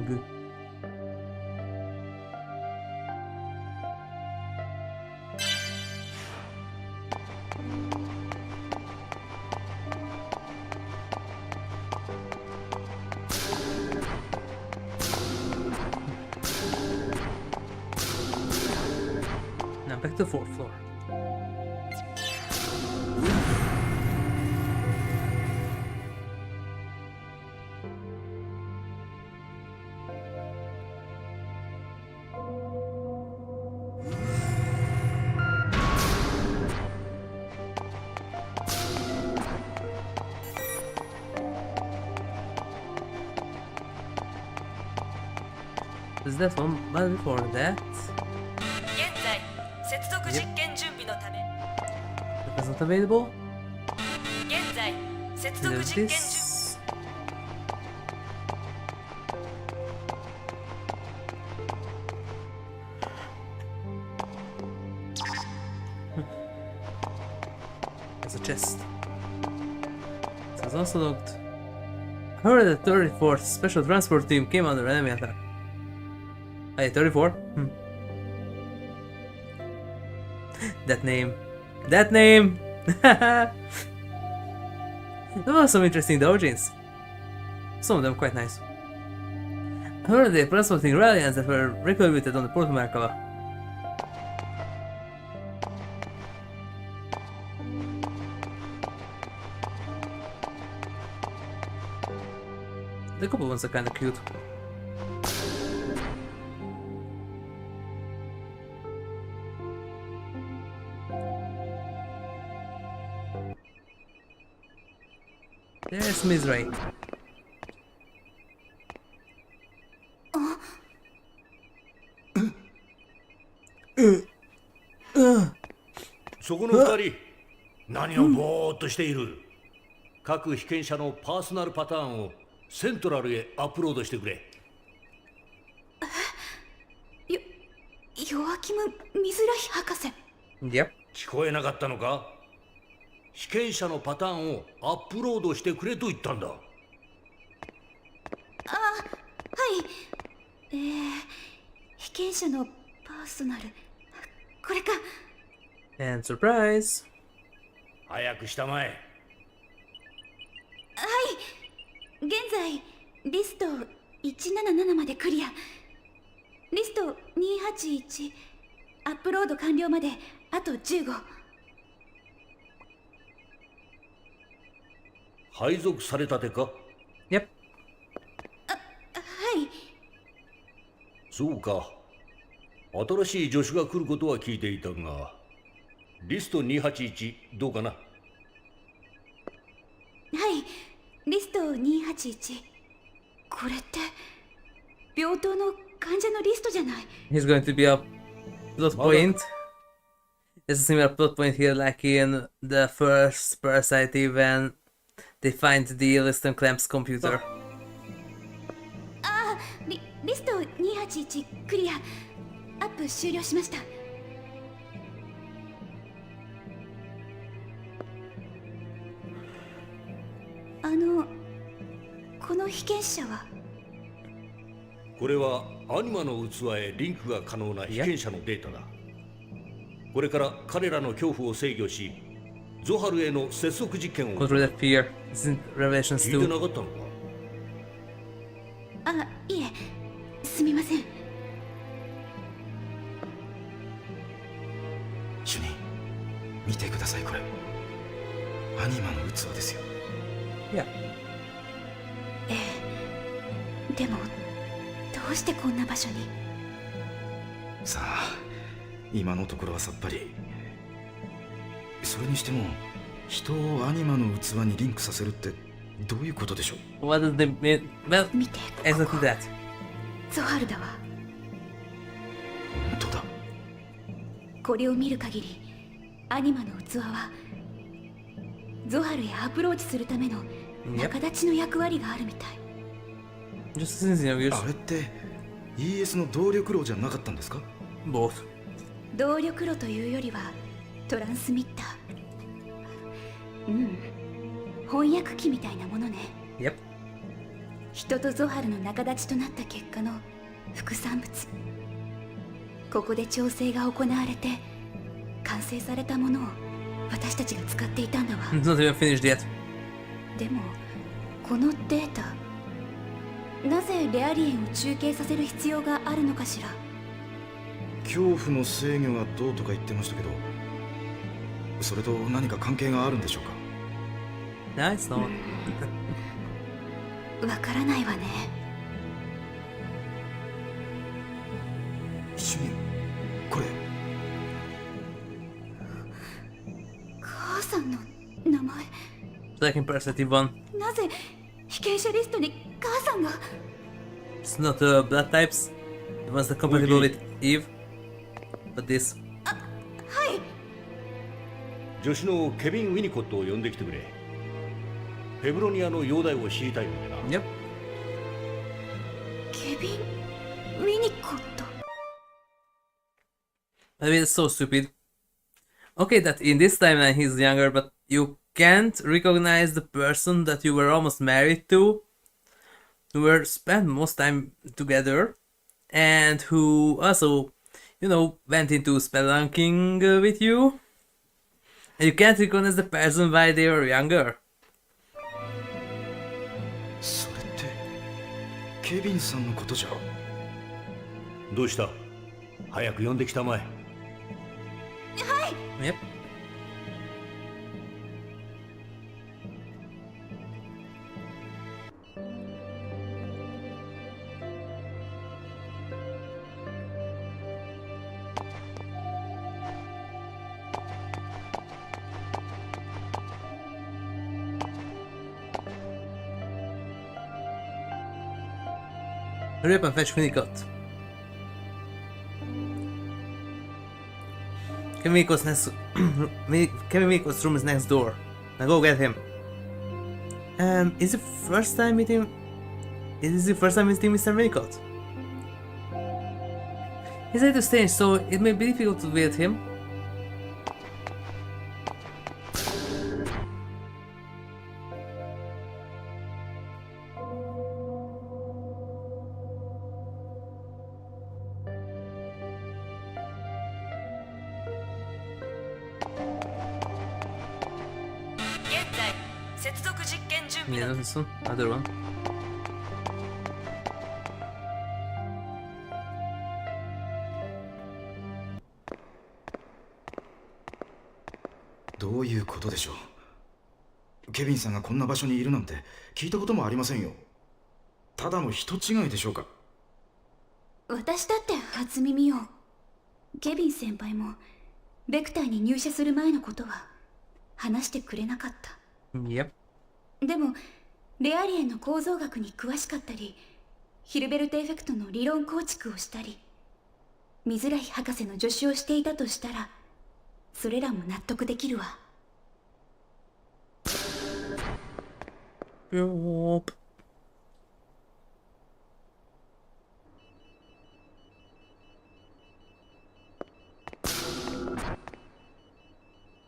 Now back to the fourth floor. Is that one? But before that, 現在接続実験準備のため it wasn't available. 現在接続 There's 実験準 this. There's a chest. It was also locked. I heard that 34th Special Transport Team came under enemy attack. Hey, 34? That name. That name! There were some interesting origins. Some of them quite nice. I heard they transporting Rallians that were recruited on the Port of Merkava. The couple ones are kinda cute. There's Mizrahi. そこの2人、何をぼーっとしている。各被験者のパーソナルパターンをセントラルへアップロードしてくれ。ヨアキム・ミズラヒ博士。 Yep. 聞こえなかったのか？被験者のパターンをアップロードしてくれと言ったんだ。はい。被験者のパーソナル。これか。 And surprise! 早くしたまえ。現在リスト177までクリア。リスト281アップロード完了まであと15。配属されたてか？ Yep. はい。そうか。新しい助手が来ることは聞いていたが、リスト281どうかな？はい、リスト281。これって病棟の患者のリストじゃない。 He's going to be a plot point. There's a similar plot point here like in the first Parasite when they find the Liston Clamp's computer. リスト281クリア。アップ終了しました。この被験者はこれはアニマの器へリンクが可能な被験者のデータだ。これから彼らの恐怖を制御し、ゾハルへの接続実験を Control that fear. Isn't Revelations 聞いて 2? なかったのか。あ、いえ、すみません。主任、見てくださいこれ。アニマの器ですよ。 Yeah. ええ、でもどうしてこんな場所に？さあ、今のところはさっぱり。それにしても人をアニマの器にリンクさせるってどういうことでしょう？ What does they mean? Well, 見て、こ exactly こ that. ゾハルだわ。本当だ。これを見る限りアニマの器はゾハルへアプローチするための仲立ちの役割があるみたい。 Just since you know, あれって ES の動力炉じゃなかったんですか？ both. 動力炉というよりはトランスミッター。うん、翻訳機みたいなものね。 Yep. 人とゾハルの仲立ちとなった結果の副産物。ここで調整が行われて完成されたものを私たちが使っていたんだわ。 It's not even finished yet. でもこのデータ、なぜレアリエンを中継させる必要があるのかしら？恐怖の制御がどうとか言ってましたけど、それと何か関係があるんでしょうか？ No, it's not. わからないわね。主任、これ母さんの名前。 Second perspective one. なぜ被験者リストに母さんが？ It's not blood types. The ones that compatible with Eve. But this. はい。助手のケビン・ウィニコットを呼んできてくれ。フェブロニアの容体を知りたいのでな。Yep. ケビン・ウィニコット。 I mean, it's so stupid. Okay, that in this timeline he's younger, but you can't recognize the person that you were almost married to, who were spent most time together, and who also, you know, went into spelunking with you. And you can't recognize the person while they were younger. それってケビンさんのことじゃ。どうした？早く呼んできたまえ。Yep. Hurry up and fetch Winnicott. Kevin Winnicott's next. Kevin Winnicott's room is next door. Now go get him. Is it first time meeting? Is this the first time meeting Mr. Winnicott? He's a little strange, so it may be difficult to visit him. Yeah, this one, other one. どういうことでしょう？ケビンさんがこんな場所にいるなんて聞いたこともありませんよ。ただの人違いでしょうか？私だって初耳よ。ケビン先輩もベクターに入社する前のことは話してくれなかった。 Yep. でもレアリエンの構造学に詳しかったり、ヒルベルトエフェクトの理論構築をしたり、ミズラヒ博士の助手をしていたとしたら、それらも納得できるわ。Yup.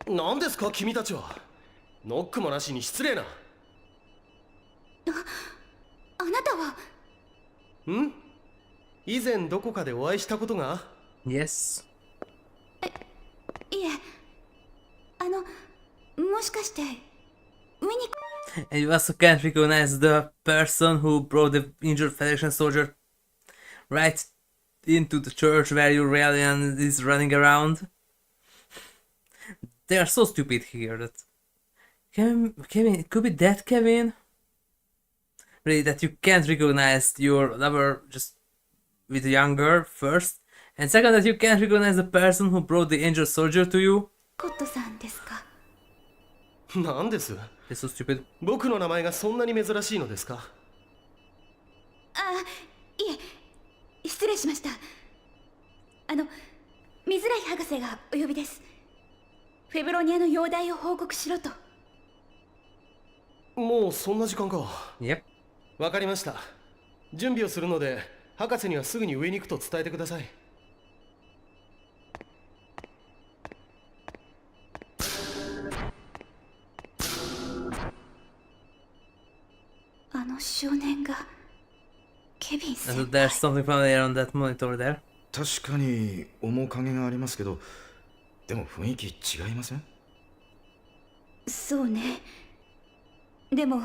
何ですか君たちは。ノックもなしに失礼な。あなたは。ん？以前どこかでお会いしたことが？ Yes. いえ、もしかしてウィニ And you also can't recognize the person who brought the injured Federation soldier right into the church where Aurelian is running around. They are so stupid here that Kevin, it could be that Kevin. Really, that you can't recognize your lover just with younger first, and second that you can't recognize the person who brought the injured soldier to you. コットさんですか？なんです？ They're so stupid. 僕の名前がそんなに珍しいのですか？いえ、失礼しました。水来博士がお呼びです。フェブロニアの容体を報告しろと。もうそんな時間か。Yep. わかりました。準備をするので博士にはすぐに上に行くと伝えてください。あの少年がケビン And 先 there's 輩。 something familiar on that monitor there. 確かに面影がありますけど、でも雰囲気違いません？そうね。でも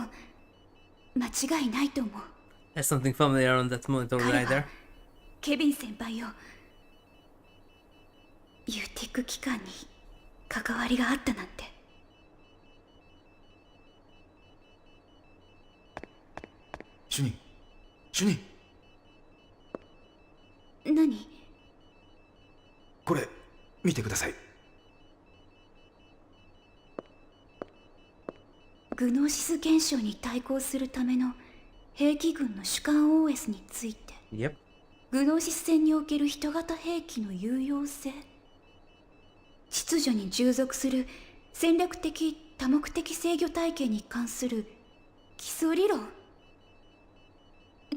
間違いないと思う。 There's something familiar on that monitor 彼 right は there. ケビン先輩をユーティック機関に関わりがあったなんて。主任、主任、何？これ見てください。グノーシス現象に対抗するための兵器軍の主管 OS について。 Yep. グノーシス戦における人型兵器の有用性、秩序に従属する戦略的多目的制御体系に関する基礎理論。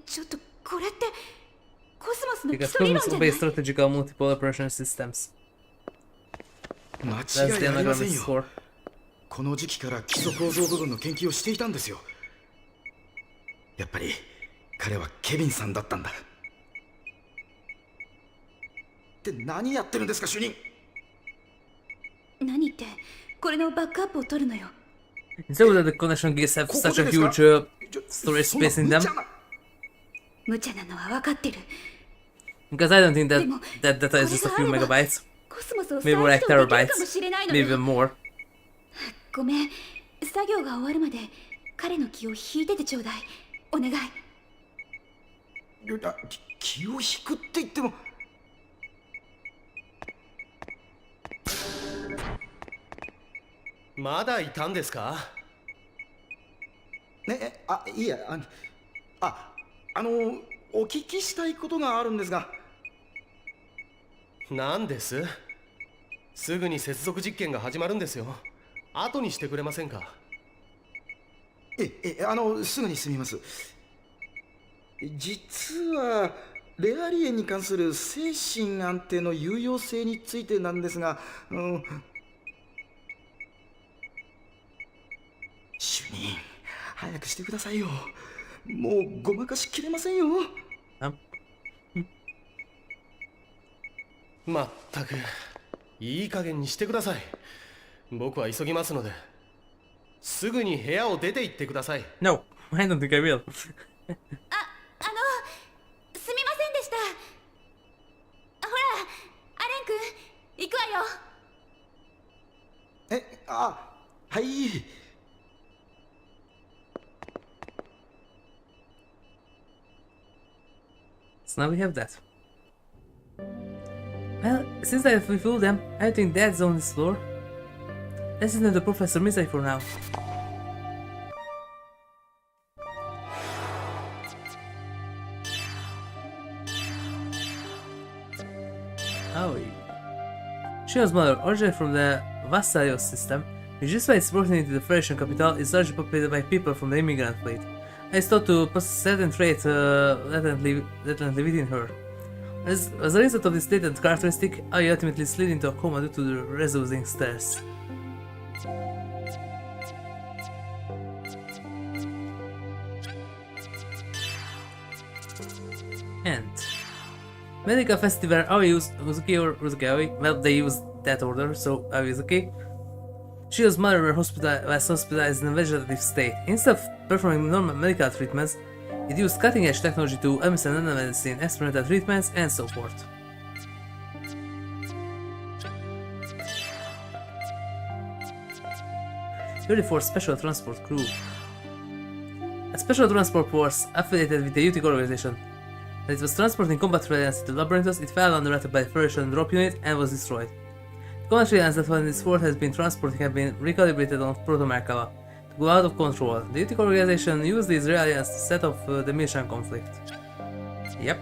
ちょっとこれってコスモスの基 Because 礎理論 Cosmos じゃない？ obeys strategical multiple operation systems. 間 That's 違 the いありま anagram せん is よ。 for. この時期から基礎構造部分の研究をしていたんですよ。やっぱり彼はケビンさんだったんだ。って何やってるんですか主任。何ってこれのバックアップを取るのよ。 It's so that the connection gears have ここ such で a ですか？ huge ちょ storage そんな space in 無 them. 茶な。無茶なのは分かってる。 Because I don't think that でも that data is just a これ few があれば megabytes. コスモスを Maybe 再 more like 起動できるか terabytes. もしれないの Maybe よ。 even more. ごめん、作業が終わるまで彼の気を引いててちょうだい。お願い。気を引くって言っても。まだいたんですか？ね、いいや、お聞きしたいことがあるんですが。なんです？すぐに接続実験が始まるんですよ。後にしてくれませんか？すぐに済みます。実はレアリエンに関する精神安定の有用性についてなんですが、主任、早くしてくださいよ。もうごまかしきれませんよ。まったくいい加減にしてください。僕は急ぎますので、すぐに部屋を出て行ってください。 No, I don't think I will. すみませんでした。ほら、アレン君、行くわよ。はい。So now we have that. Well, since I have fulfilled them, I think that's on this floor. Let's listen to Professor Mizrahi for now. Oh, Shion's mother, originated from the Vassalios system, which despite its proximity to the Federation capital, is largely populated by people from the immigrant fleet. It's thought to possess certain traits latently within her. As a result of this latent characteristic, I ultimately slid into a coma due to the resounding stress. And medical festival Aoi Uzuki or Uzuki Aoi. Well, they used that order, so Aoi Uzuki. Shio's mother was hospitalized in a vegetative state. Instead of performing normal medical treatments, it used cutting-edge technology to administer nanomedicine, experimental treatments, and so forth. Ready for Special Transport Crew. A special transport force affiliated with the Utic organization. When it was transporting combat aliens to Labyrinthos, it fell under attack by the Federation drop unit and was destroyed. The combat aliens that in this force has been transporting have been recalibrated on Proto-Merkava to go out of control. The Utic organization used these aliens to set off the Miltian conflict. Yep.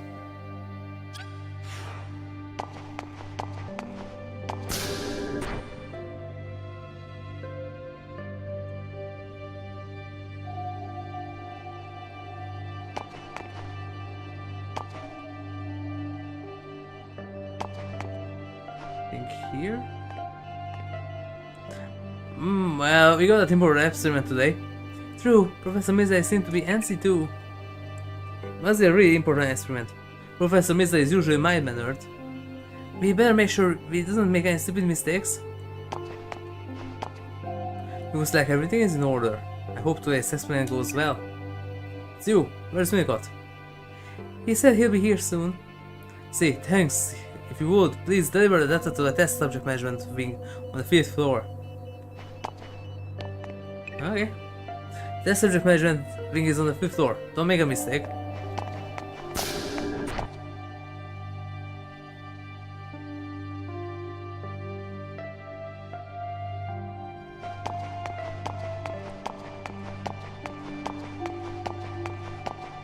Here? Well, we got a temporary experiment today. True, Professor Mizrahi seemed to be antsy too. Was a really important experiment. Professor Mizrahi is usually mild-mannered. We better make sure we doesn't make any stupid mistakes. Looks like everything is in order. I hope today's experiment goes well. It's you, where's Winnicott? He said he'll be here soon. See, thanks. If you would, please deliver the data to the test subject management wing on the 5th floor. Okay. Test subject management wing is on the 5th floor. Don't make a mistake.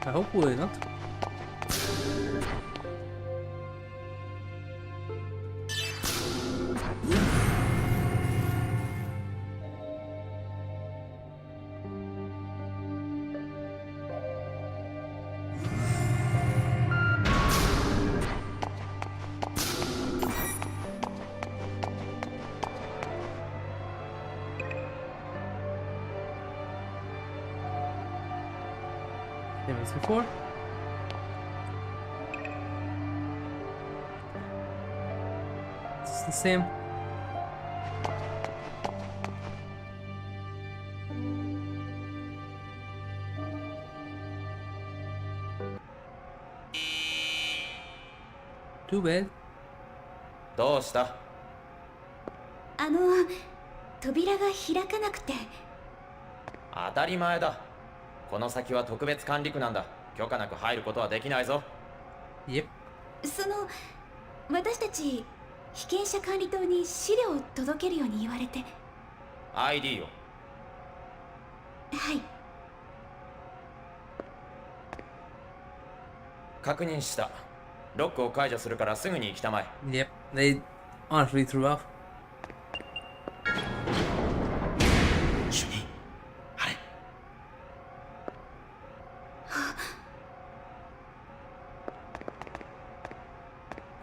Hopefully not. Same as before. It's the same. Too bad. どうした？扉が開かなくて。当たり前だ。この先は特別管理区なんだ。許可なく入ることはできないぞ。Yep. 私たち被験者管理棟に資料を届けるように言われて。ID を。はい。確認した。ロックを解除するからすぐに行きたまえ。Yep. They honestly threw off. 主任、あれ。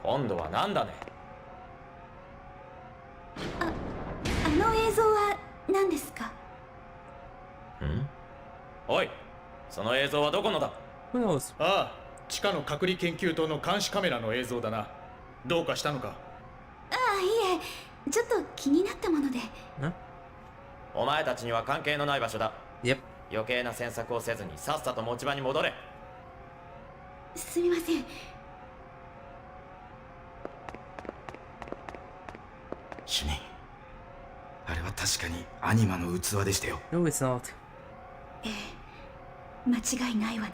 今度はなんだね。あの映像は何ですか？おい、その映像はどこのだ？ Who knows? ああ、地下の隔離研究棟の監視カメラの映像だな。どうかしたのか？ああ、いえ、ちょっと気になったもので。お前たちには関係のない場所だ。Yep. 余計な詮索をせずにさっさと持ち場に戻れ。すみません。主任、あれは確かにアニマの器でしたよ。No, it's not. ええ、間違いないわね。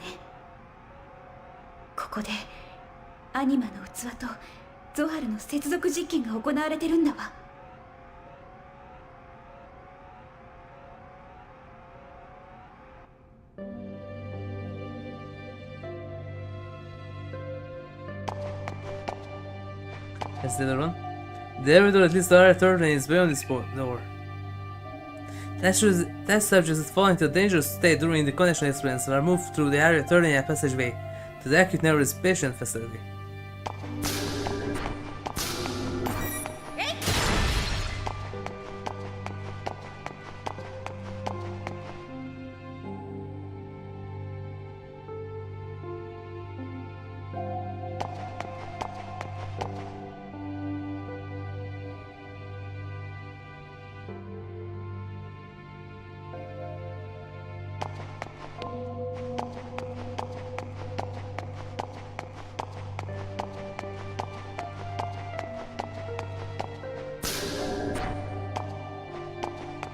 ここでアニマの器とゾハルの接続実験が行われてるんだわ。That's the other one. The elevator at least the third and is beyond this door. Test subjects that fall into a dangerous state during the connection experience are moved through the area turning passageway to the acute nervous patient facility.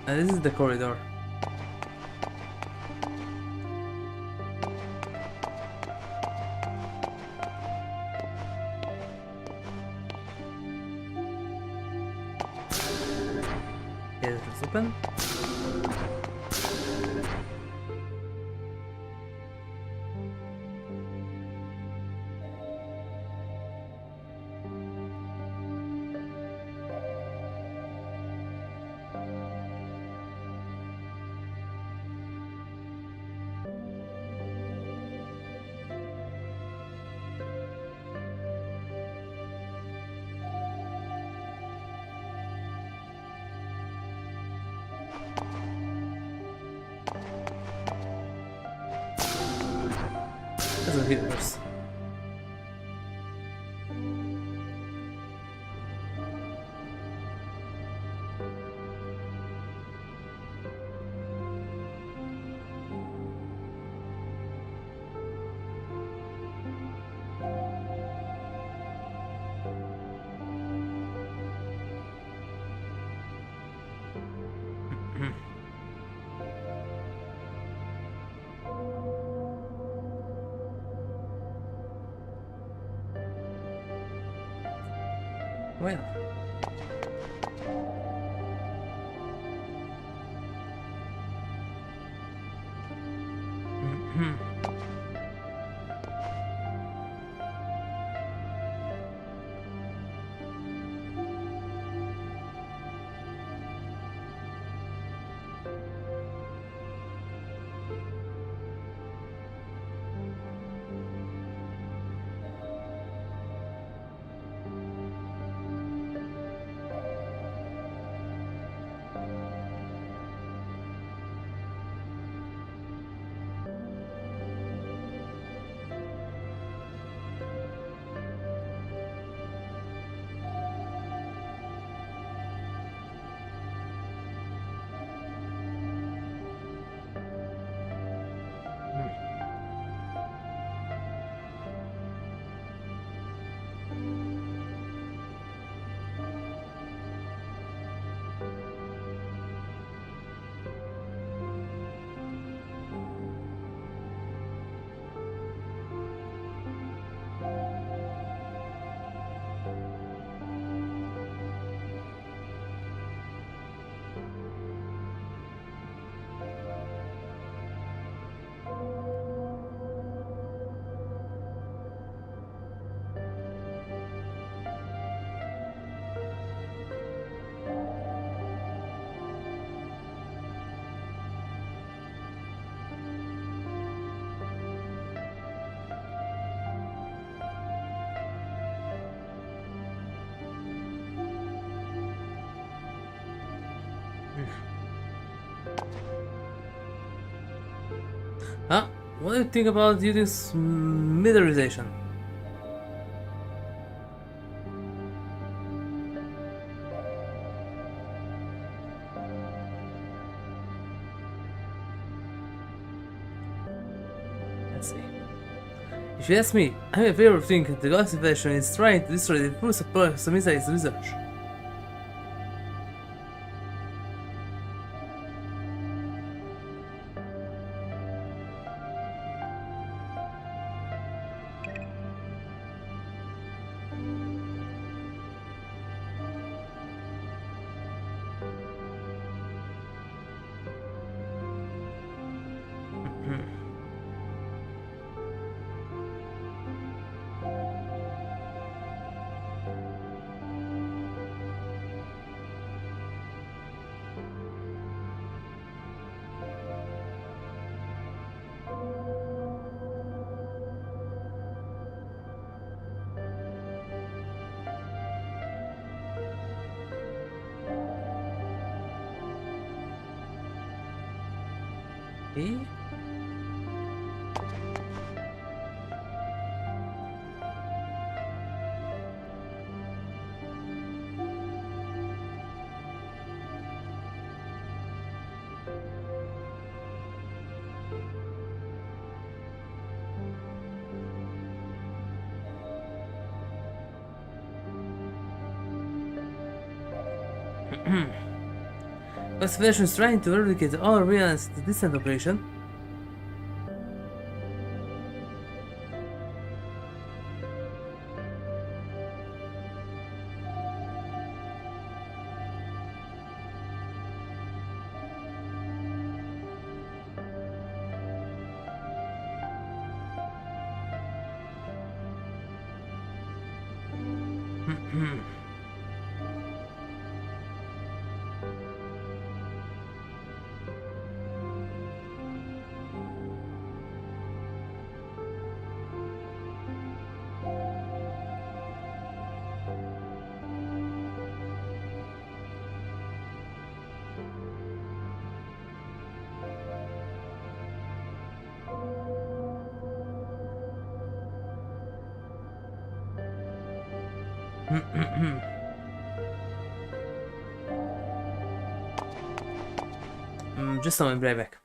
And this is the corridor. Okay, it's open. That's a healers. Well. Huh? What do you think about using militarization? Let's see. If you ask me, I have a favorite thing the Galaxy Federation is trying to destroy the fruits of progress of Mizrahi's research. Eh? KOS Federation is trying to eradicate all realms the distant operation. Just a moment, right back.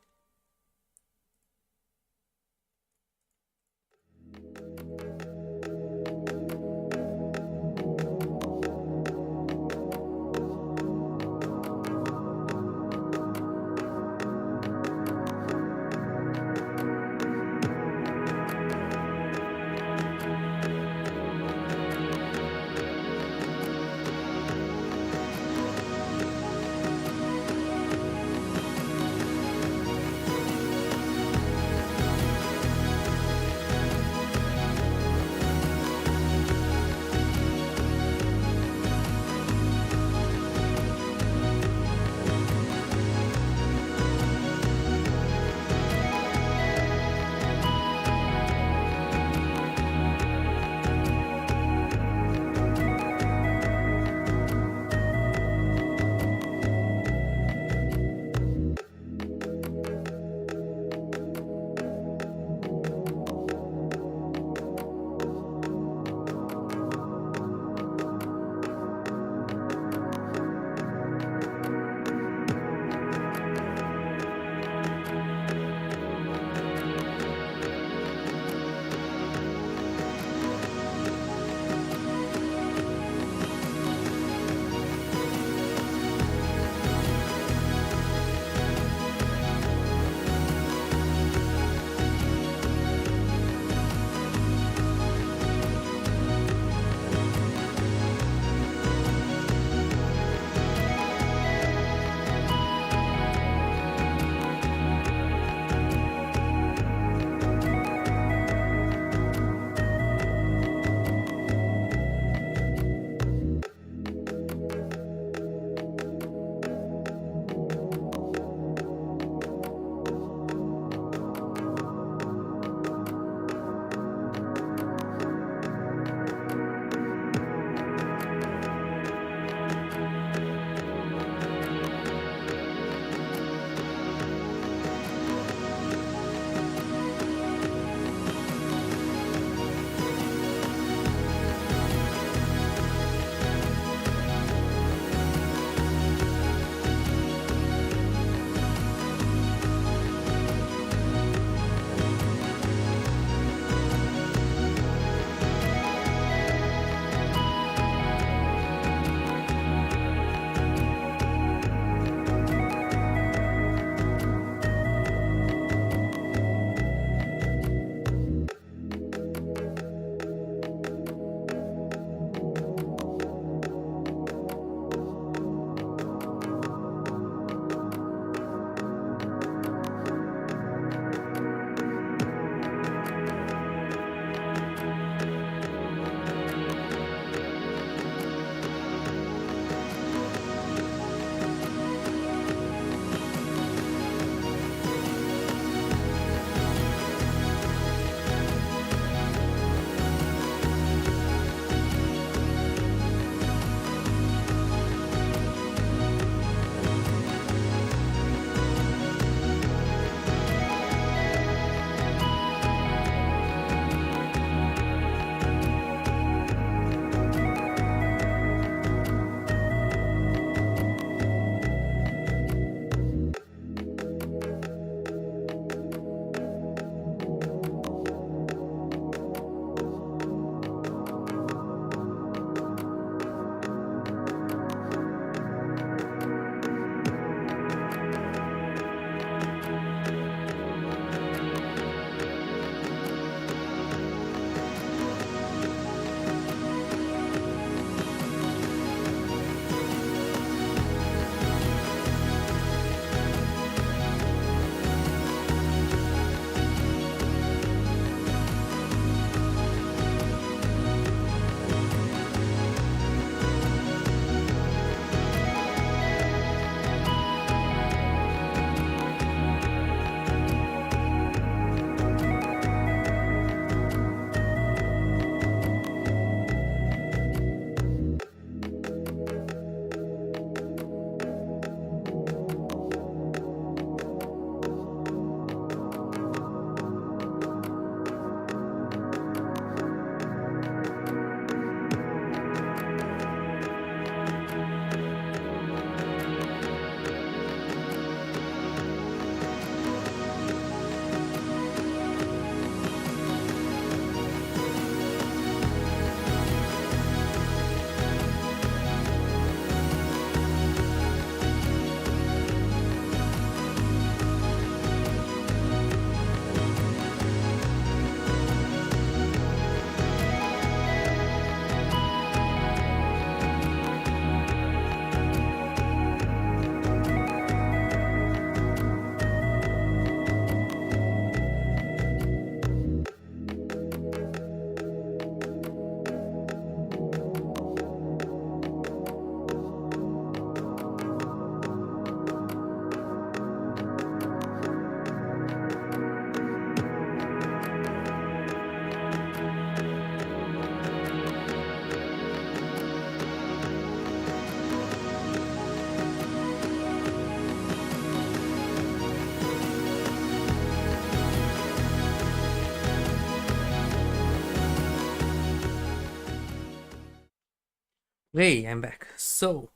Hey, I'm back. So...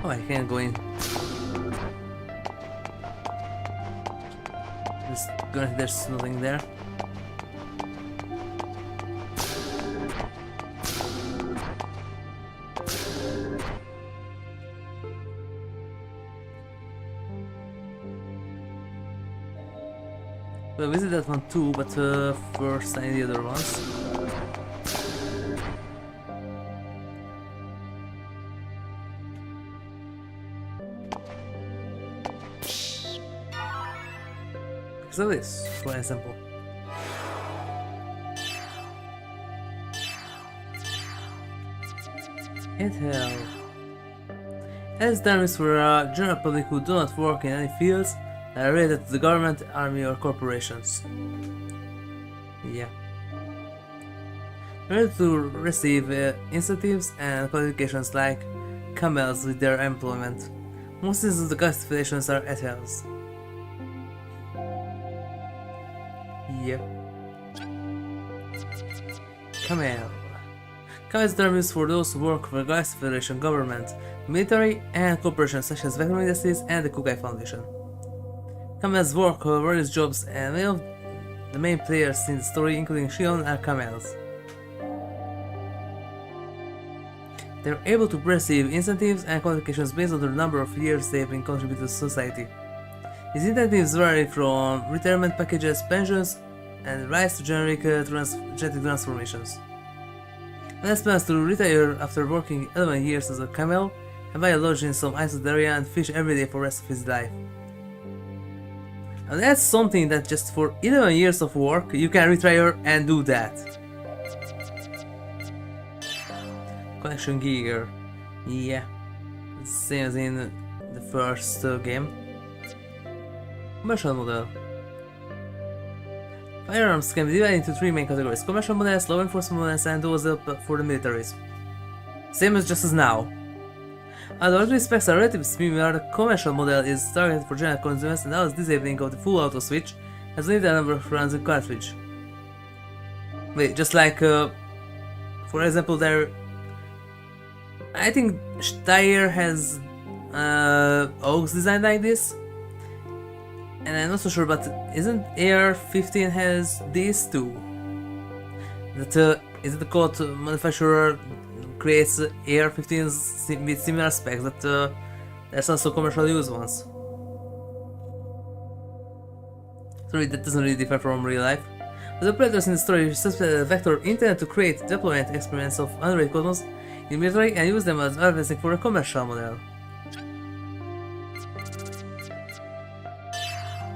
Oh, I can't go in. There's nothing there. We'll visit that one too, but first I need the other ones. So this, for example. And hell. As terms for a general public who do not work in any fields that are related to the government, army or corporations. Yeah. Ready to receive incentives and qualifications like camels with their employment. Most of the classifications are ethels. Yep. Camel. Camel is term used for those who work for the Galaxy Federation government, military, and corporations such as Vector Industries and the Kukai Foundation. Camels work various jobs, and many of the main players in the story, including Shion, are camels. They are able to receive incentives and qualifications based on the number of years they have been contributing to society. These incentives vary from retirement packages, pensions, and rights to genetic transformations. Unless plans to retire after working 11 years as a camel and buy a lodge in some isolated area and fish every day for the rest of his life. And that's something that just for 11 years of work you can retire and do that. Collection gear. Yeah. Same as in the first game. Commercial model. Firearms can be divided into three main categories: commercial models, law enforcement models, and those for the militaries. Same as just as now. Although the specs are relatively similar, the commercial model is targeted for general consumers and allows disabling of the full auto switch as a limited number of rounds in cartridge. Wait, just like, for example, there... I think Steyr has AUX designed like this. And I'm not so sure, but isn't AR-15 has these too? That is it the code manufacturer creates AR-15s with similar specs that there's also commercially used ones. Sorry, that doesn't really differ from real life. The operators in the story suspected a Vector intended to create deployment experiments of unrated cosmos in military and use them as advertising for a commercial model.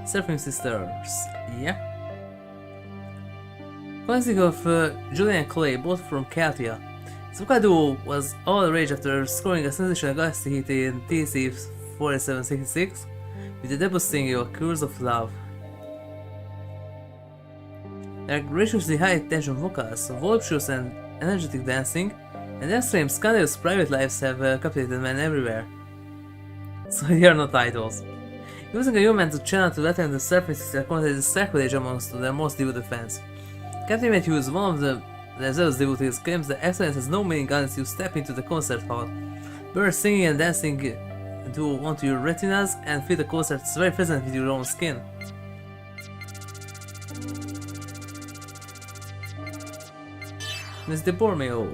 Surfing Sisters, yeah. Consisting of Julian and Clay, both from Katia. Suka duo was all the rage after scoring a sensational galaxy hit in pt0766 with the debut single Curse of Love. Their graciously high tension vocals, voluptuous and energetic dancing, and their extreme scandalous private lives have captivated men everywhere. So they are not idols. Using a human to channel to attend the surface is considered sacrilege amongst their most devoted fans. Captain Matthews, one of the zealous devotees, claims that excellence has no meaning unless you step into the concert hall. Birds singing and dancing do onto your retinas and feel the concert is very present with your own skin. Miss de Bormeo.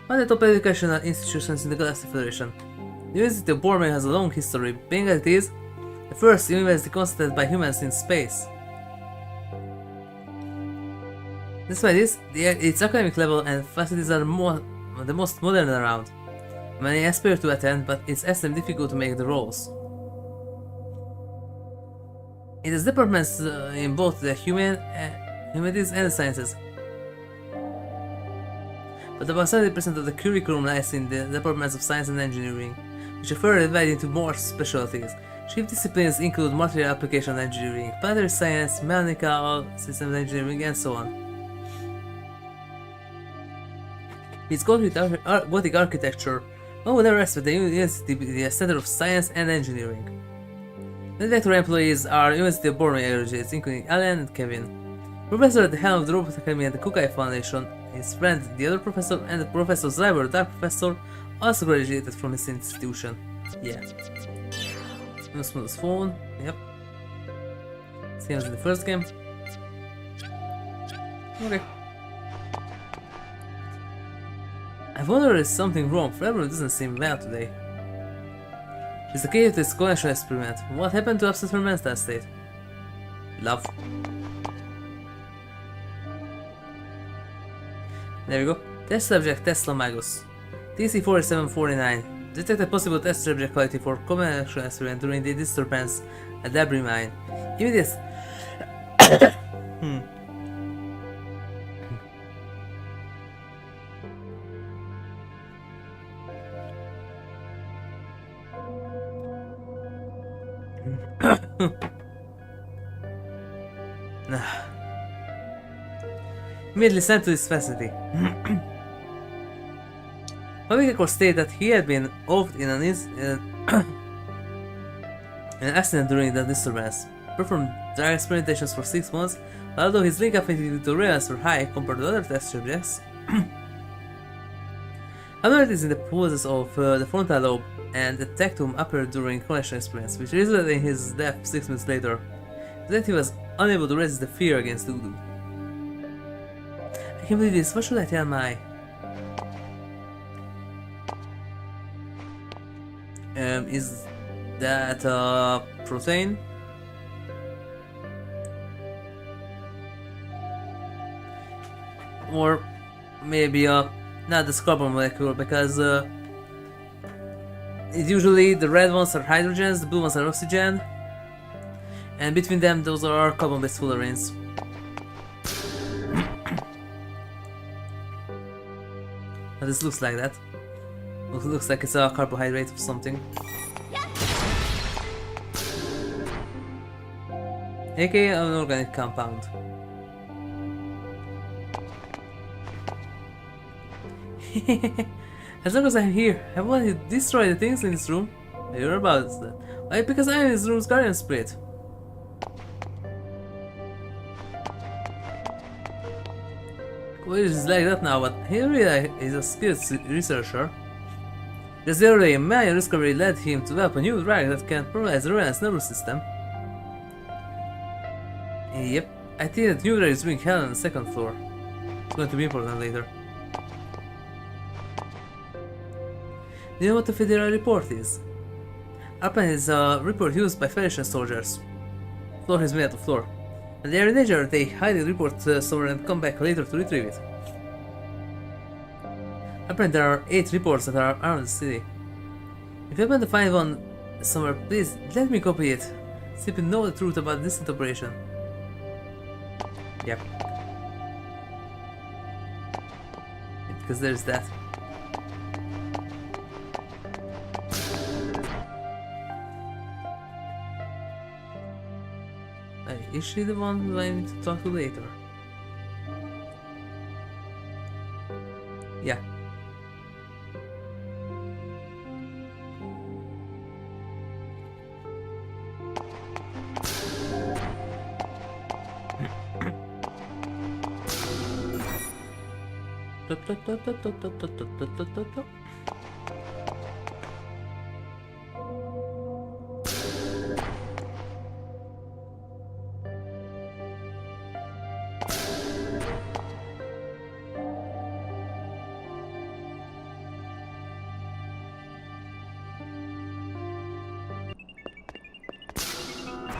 One of the top educational institutions in the Galaxy Federation. The University of Bormeo has a long history, being as it is the first university constructed by humans in space. Despite this, its academic level and facilities are the most modern around. Many aspire to attend, but it's extremely difficult to make the rolls. It has departments in both the humanities and the sciences. But about 70% of the curriculum lies in the departments of science and engineering, which are further divided into more specialties. Chief disciplines include material application engineering, planetary science, mechanical systems engineering, and so on. Its Gothic architecture, one would never expect the university to be a center of science and engineering. The Vector employees are University of Bormeo graduates, including Allen and Kevin. Professor at the helm of the Robot Academy and the Kukai Foundation, his friend, the other professor, and the professor's rival, Dark Professor, also graduated from his institution. Yeah. Smooth phone, yep. Same as in the first game. Okay. I wonder if something wrong. Febronia doesn't seem well today. It's the key to this collection experiment. What happened to upset her mental state? Love. There we go. Test subject Tesla Magus. TC-4749. Detected possible test subject quality for commercial experiment during the disturbance at debris mine. Immediate. Immediately sent to his facility. Mavikaco stated that he had been involved in an accident during the disturbance. Performed dry experimentations for 6 months, although his link affinity to realize were high compared to other test subjects. Abnormalities in the poses of the frontal lobe and the tectum appeared during collection experiments, which resulted in his death 6 months later. That he was unable to resist the fear against voodoo. I can't believe this. What should I tell my... is that protein? Or maybe not the carbon molecule, because usually the red ones are hydrogens, the blue ones are oxygen, and between them those are carbon-based fullerenes. But this looks like that. Looks like it's a carbohydrate of something. aka an organic compound. As long as I'm here, I want to destroy the things in this room. You're about that. Why? Because I'm in this room's guardian spirit. Well, it's like that now, but he really is a skilled researcher. Just the other day, a Mayan discovery led him to develop a new drug that can paralyze the Renan's nervous system. Yep, I think that new drug is being held on the second floor. It's going to be important later. Do you know what the Federal report is? Apparently it's a report used by Federation soldiers. Floor is made out of floor. When they are in danger, they hide the report somewhere and come back later to retrieve it. Apparently there are 8 reports that are around the city. If you happen to find one somewhere, please let me copy it. Simply know the truth about this operation. Yep. Because there's that. Is she the one who I need to talk to later? Yeah.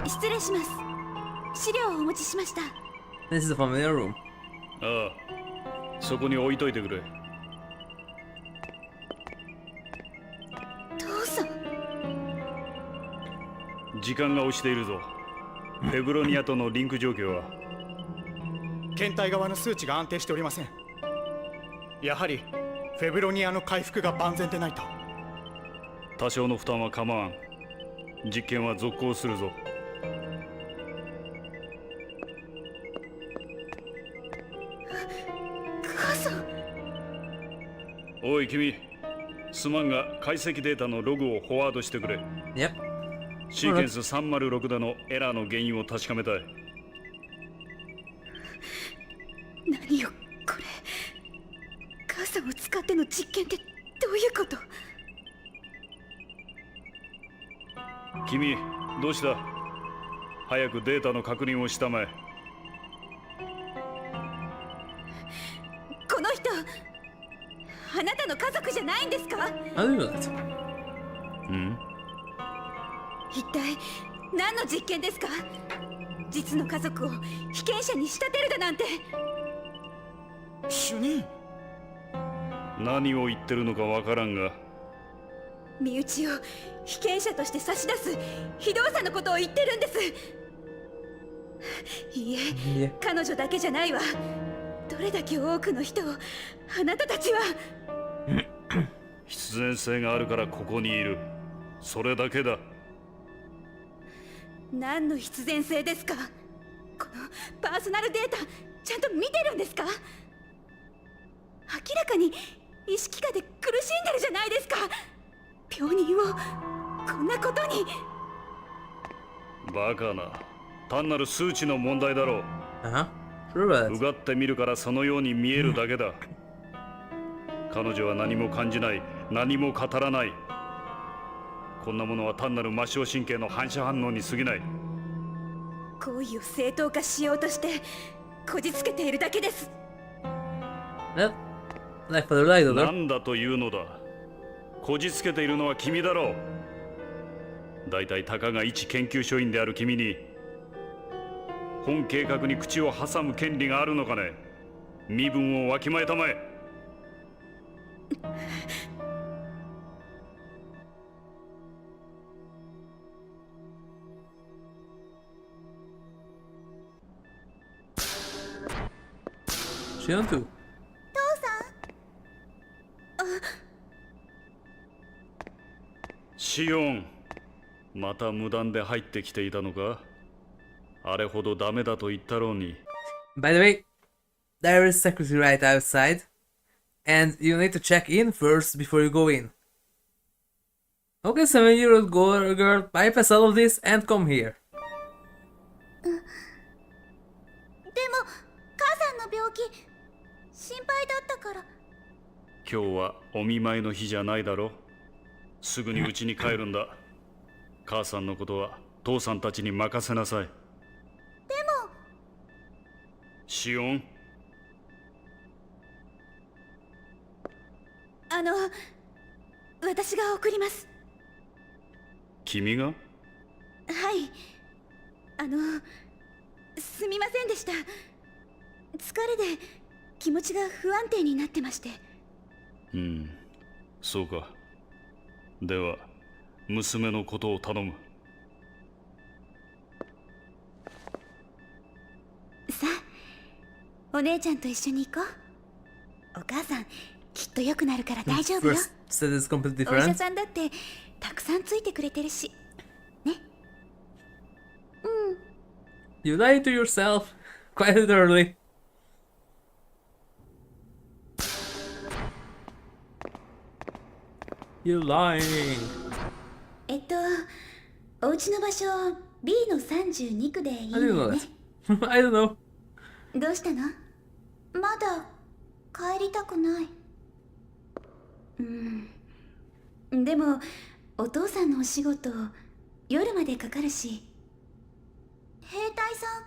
失礼します。資料をお持ちしました。This is a familiar room. ああ、そこに置いといてくれ。父さん。時間が押しているぞ。フェブロニアとのリンク状況は？検体側の数値が安定しておりません。やはりフェブロニアの回復が万全でないと。多少の負担は構わん。実験は続行するぞ。母さん。おい君、すまんが解析データのログをフォワードしてくれ。Yep. シーケンス306だのエラーの原因を確かめたい。何よこれ。母さんを使っての実験ってどういうこと？君どうした？早くデータの確認をしたまえ。この人あなたの家族じゃないんですか？ How do you know that? 一体何の実験ですか？実の家族を被験者に仕立てるだなんて。主任。何を言ってるのかわからんが、身内を被験者として差し出す非道さのことを言ってるんです。いいえ、彼女だけじゃないわ。どれだけ多くの人をあなたたちは。必然性があるからここにいる。それだけだ。何の必然性ですか？このパーソナルデータちゃんと見てるんですか？明らかに意識下で苦しんでるじゃないですか。病人をこんなことに。バカな、単なる数値の問題だろう。Uh-huh. Sure about it. うがってみるからそのように見えるだけだ。彼女は何も感じない、何も語らない。こんなものは単なる末梢神経の反射反応に過ぎない。行為を正当化しようとしてこじつけているだけです。Well, like for the light, な though. んだというのだ。こじつけているのは君だろう。だいたいたかが一研究所員である君に本計画に口を挟む権利があるのかね。身分をわきまえたまえ。Shion too. シオン、また無断で入ってきていたのか？あれほどダメだと言ったろうに。By the way, there is security right outside, and you need to check in first before you go in. Okay, 7-year-old girl, bypass all of this and come here. でも母さんの病気心配だったから。今日はお見舞いの日じゃないだろ。すぐに家に帰るんだ。母さんのことは父さんたちに任せなさい。でもシオン、私が送ります。君が？はい、すみませんでした。疲れで気持ちが不安定になってまして。そうか。では娘のことを頼む。さあ、お姉ちゃんと一緒に行こう。お母さんきっと良くなるから大丈夫よ。 First said it's completely お医者 different. さんだってたくさんついてくれてるしね。You lied to yourself quite literally. You're lying. お家の場所 B の32区でいい How do you よ know ね。 that? I don't know. どうしたの？まだ帰りたくない。でもお父さんのお仕事夜までかかるし。兵隊さん。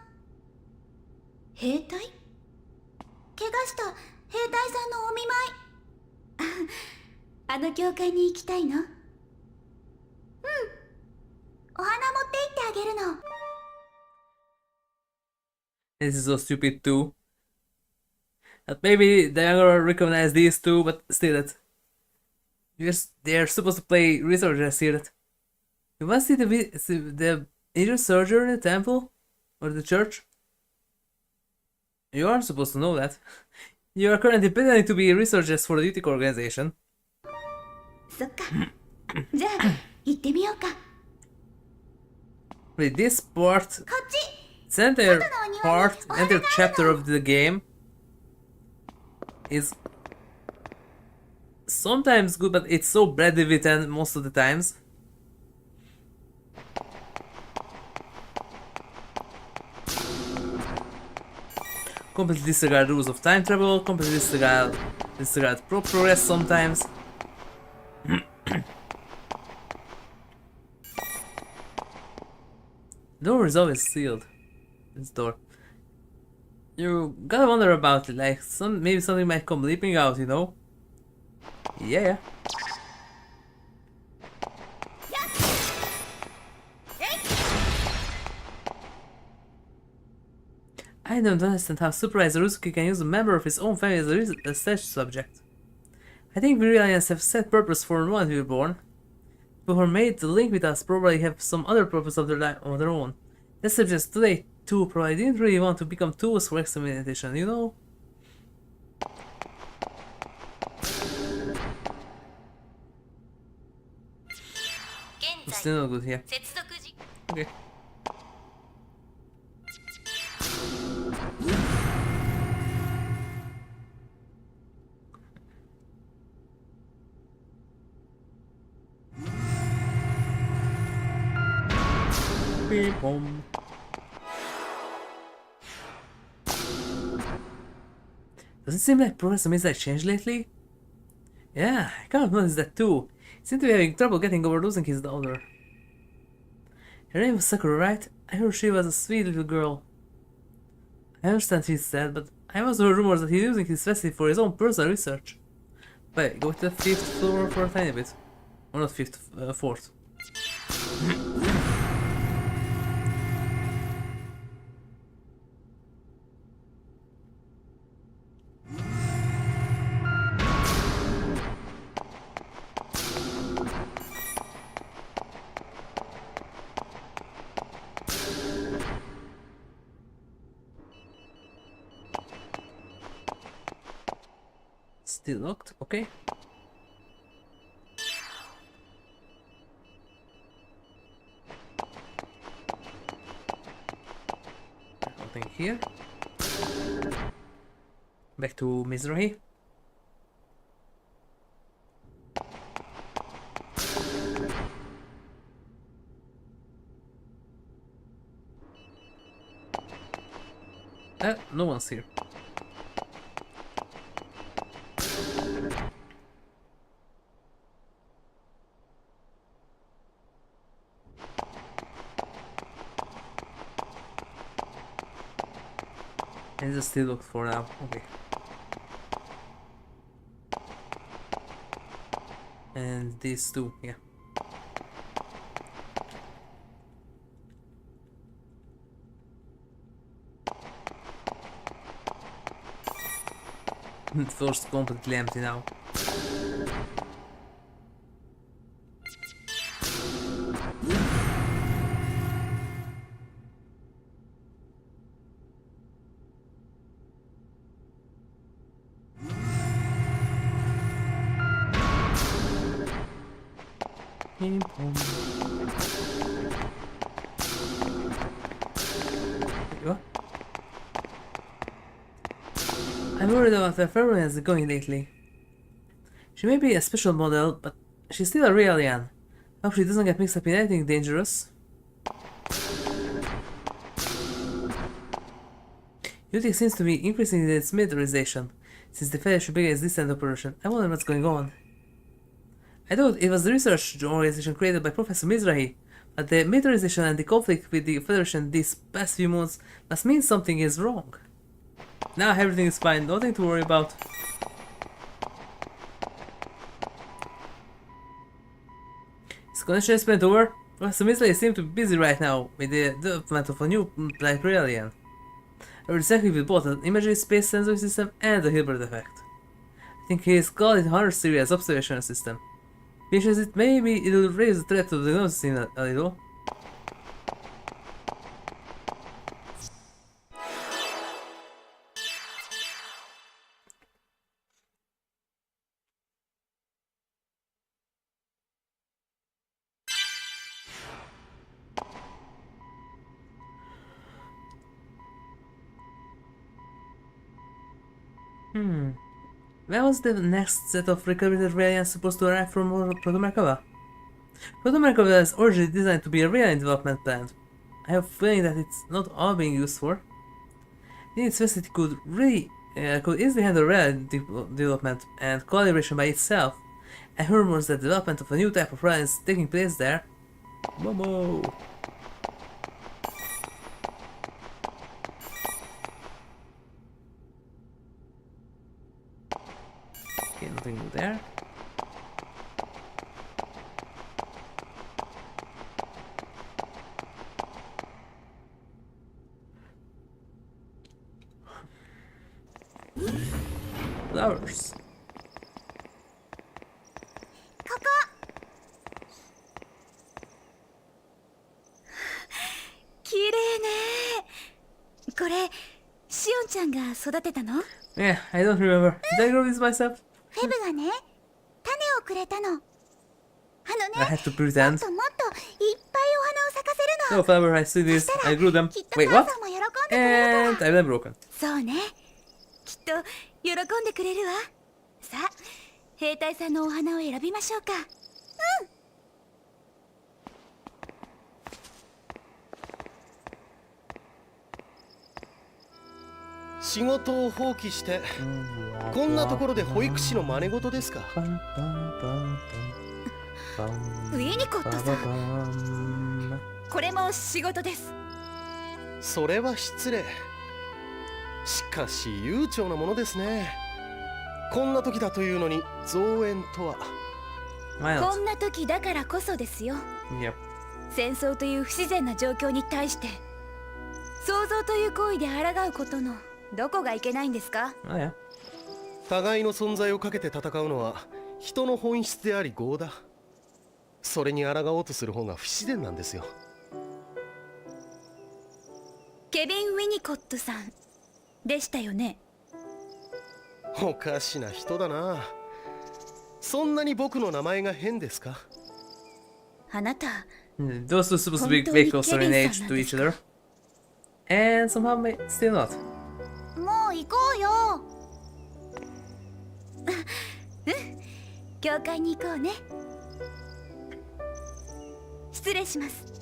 兵隊？怪我した兵隊さんのお見舞い。あの教会に行きたいの？お花持って行ってあげるの。 This is so stupid too. That maybe the younger recognize these two, but still that. They're supposed to play researchers here. That you must see the injured soldier in the temple or the church. You aren't supposed to know that. You are currently pretending to be researchers for the Utic organization. そっか。じゃあ行ってみようか。 Wait, this part, こっち。 this entire part, entire chapter of the game is sometimes good, but it's so badly written most of the times. completely disregard rules of time travel, completely disregard progress sometimes. Door is always sealed. This door. You gotta wonder about it, like maybe something might come leaping out, you know? Yeah. I don't understand how Supervisor Uzuki can use a member of his own family as a research subject. I think we aliens have set purpose for the moment we were born. People who are made to link with us probably have some other purpose of their own. That suggests today too probably didn't really want to become tools for extermination, you know? Still not good here. Okay. Beep home. Does it seem like Professor Mizrahi changed lately? Yeah, I kind of noticed that too. He seemed to be having trouble getting over losing his daughter. Her name was Sakura, right? I heard she was a sweet little girl. I understand he's sad, but I also heard rumors that he's using his facility for his own personal research. Wait, go to the 5th floor for a tiny bit. Or not 5th, 4th. Still locked, okay. Nothing here. Back to Mizrahi. No one's here. And just still look for now. Okay. And these two, yeah. The floor's completely empty now. I'm worried about where Febronia is going lately. She may be a special model, but she's still a real alien. I hope she doesn't get mixed up in anything dangerous. Utic seems to be increasing in its militarization. Since the Federation began its distant operation, I wonder what's going on. I thought it was the research organization created by Professor Mizrahi, but the militarization and the conflict with the Federation these past few months must mean something is wrong. Now everything is fine, nothing to worry about. Is connection experiment over? Professor Mizrahi seems to be busy right now with the development of a new like alien. I will exactly with both an imagery space sensor system and a Hilbert effect. I think he is called it Hunter Series observation system. Which is it maybe it will raise the threat of the Xenosaga scene a little. When was the next set of recalibrated aliens supposed to arrive from Proto-Merkaba? Proto-Merkaba is originally designed to be a alien development plant. I have a feeling that it's not all being used for. Its facility could easily handle reality development and calibration by itself, and rumors that development of a new type of reality is taking place there. Momo! Okay, nothing new there. Flowers. ここ綺麗ね。これシオンちゃんが育てたの？ Yeah, I don't remember. Did I grow this myself? フェブがね、種をくれたの。I have to もっ pretend. ともっといっぱいお花を咲かせる No の。 flower, I see this. I grew them. きっと Wait, 母 what? さんも喜んでくれる And から。 I've been broken. そうね、きっと喜んでくれるわ。さあ、兵隊さんのお花を選びましょうか。仕事を放棄してこんなところで保育士の真似事ですか。ウィニコットさん、これも仕事です。それは失礼。しかし悠長なものですね。こんな時だというのに増援とは。Why こ not? んな時だからこそですよ。 Yep. 戦争という不自然な状況に対して創造という行為で抗うことのどこがいけないんですか？ Oh yeah. 互いの存在をかけて戦うのは人の本質であり業だ。それに抗おうとする方が不自然なんですよ。ケビン・ウィニコットさんでしたよね。おかしな人だな。そんなに僕の名前が変ですか？あなた、 Those two supposed to be very close in age to each other. And somehow still not. もう行こうよ。うん、教会に行こうね。失礼します。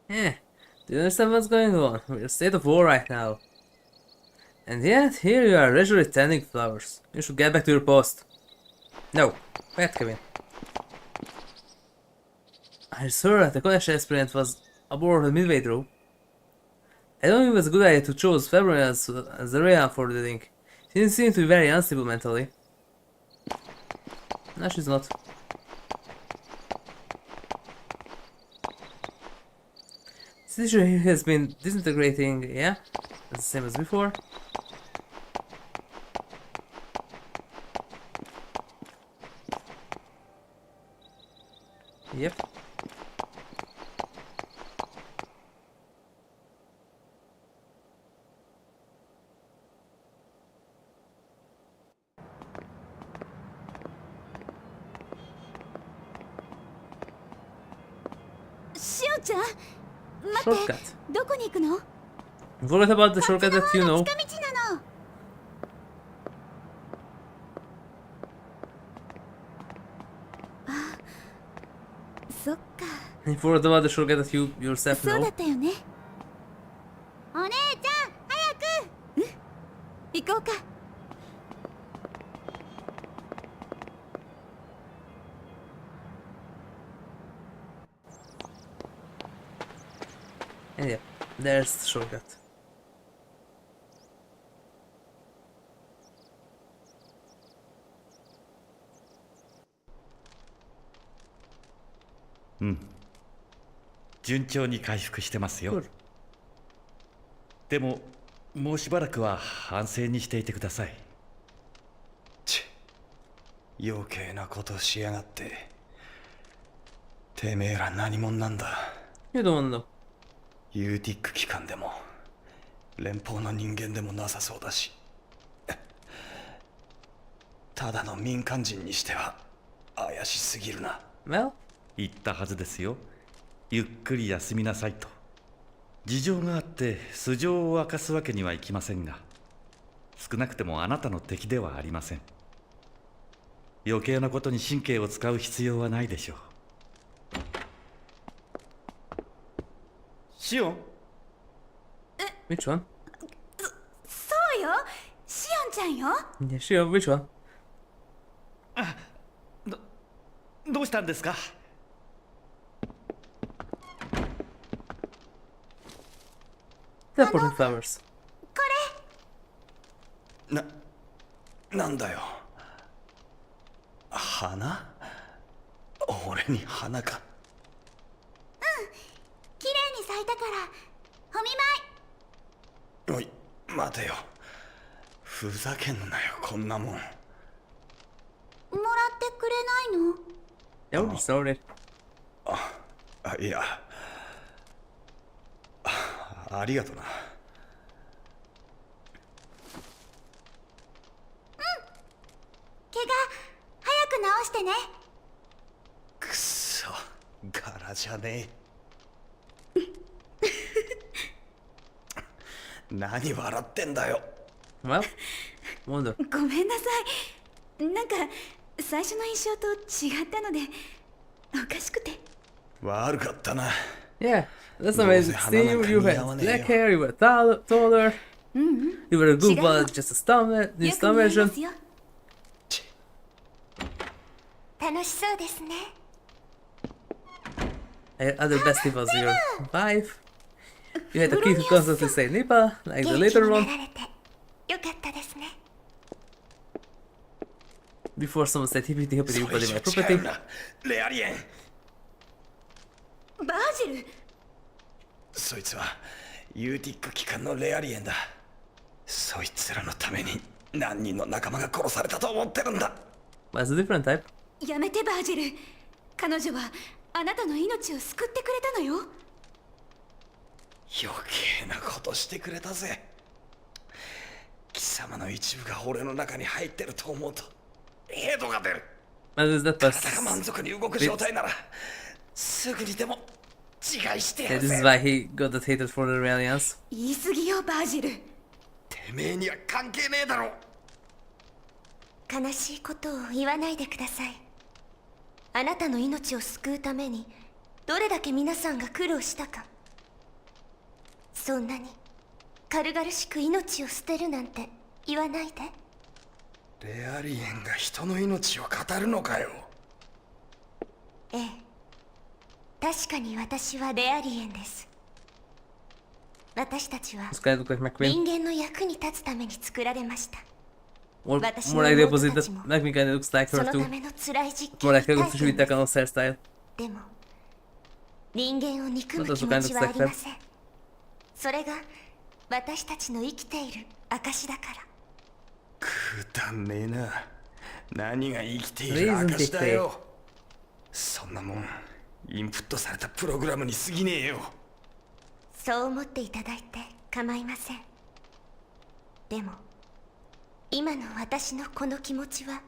Eh, do you understand what's going on? We're in a state of war right now. And yet, here you are leisurely tending flowers. You should get back to your post. No, wait, Kevin. I saw that the college experiment was aborted midway through. I don't think it was a good idea to choose Febronia as the realm for the link. She didn't seem to be very unstable mentally. No, she's not. The tissue here has been disintegrating, yeah? It's the same as before. Yep. Shion ちゃん、待って、 Shortcut. どこに行くの？ Forget about the shortcut that you know. 近道なの。あ、そっか。Forget about the shortcut that you yourself そうだ know. ったよね。お姉ちゃん、早く。うん、行こうか。And yeah, there's the shortcut. Hmm. 順調に回復してますよ。でももうしばらくは安静にしていてください。余計なことしやがって。てめえら何者なんだ。 You don't know. ユーティック機関でも連邦の人間でもなさそうだし、ただの民間人にしては怪しすぎるな。 Well, 言ったはずですよ。ゆっくり休みなさいと。事情があって素性を明かすわけにはいきませんが、少なくてもあなたの敵ではありません。余計なことに神経を使う必要はないでしょう。シオン Which one? そうよ、シオンちゃんよ。 Yeah, Shion, which one? どうしたんですか？ Teleporting flowers. なんだよ。花？俺に花か。綺麗に咲いたからお見舞い。おい、待てよ。ふざけんなよ、こんなもん。もらってくれないの？ Yeah, we started. いや。ありがとな。怪我早く治してね。くそ、柄じゃねえ。何笑ってんだよ。Well, wonder. ごめんなさい。なんか最初の印象と違ったのでおかしくて。悪かったな。Yeah, that's amazing. See, you had black hair, you were taller, you were a good one, just a stomach, this よく見え version. ますよ。楽しそうですね。 Other bestie was your wife. You had a kid who constantly say Nippa, like the later one. よかったですね。 Before someone said he pretty happy you put in my 違う property. な。レアリエン。バージル、そいつはユーティック機関のレアリエンだ。そいつらのために何人の仲間が殺されたと思ってるんだ。But it's a different type. やめてバージル。彼女はあなたの命を救ってくれたのよ。余計なことしてくれたぜ。貴様の一部が俺の中に入ってると思うとヘドが出る。 But is that 体が満足に動く状態ならすぐにでも自害してや Yeah, る this ぜ。 is why he got that hatred for the Reliance. 言い過ぎよバージル。てめえには関係ねえだろ。悲しいことを言わないでください。あなたの命を救うためにどれだけ皆さんが苦労したか。そんなに軽々しく命を捨てるなんて言わないで。レアリエンが人の命を語るのかよ。ええ、確かに私はレアリエンです。私たちは This guy looks like McQueen. 人間の役に立つために作られました。 More like the opposite. That McQueen kinda looks like そ her の too. ための辛い実 More 験 like に a 耐えて Shvita います kind of hairstyle. でも人間を憎む気持ちはありません。それが私たちの生きている証だから。くだんねえな。何が生きている証だよ。そんなもんインプットされたプログラムに過ぎねえよ。そう思っていただいて構いません。でも今の私のこの気持ちは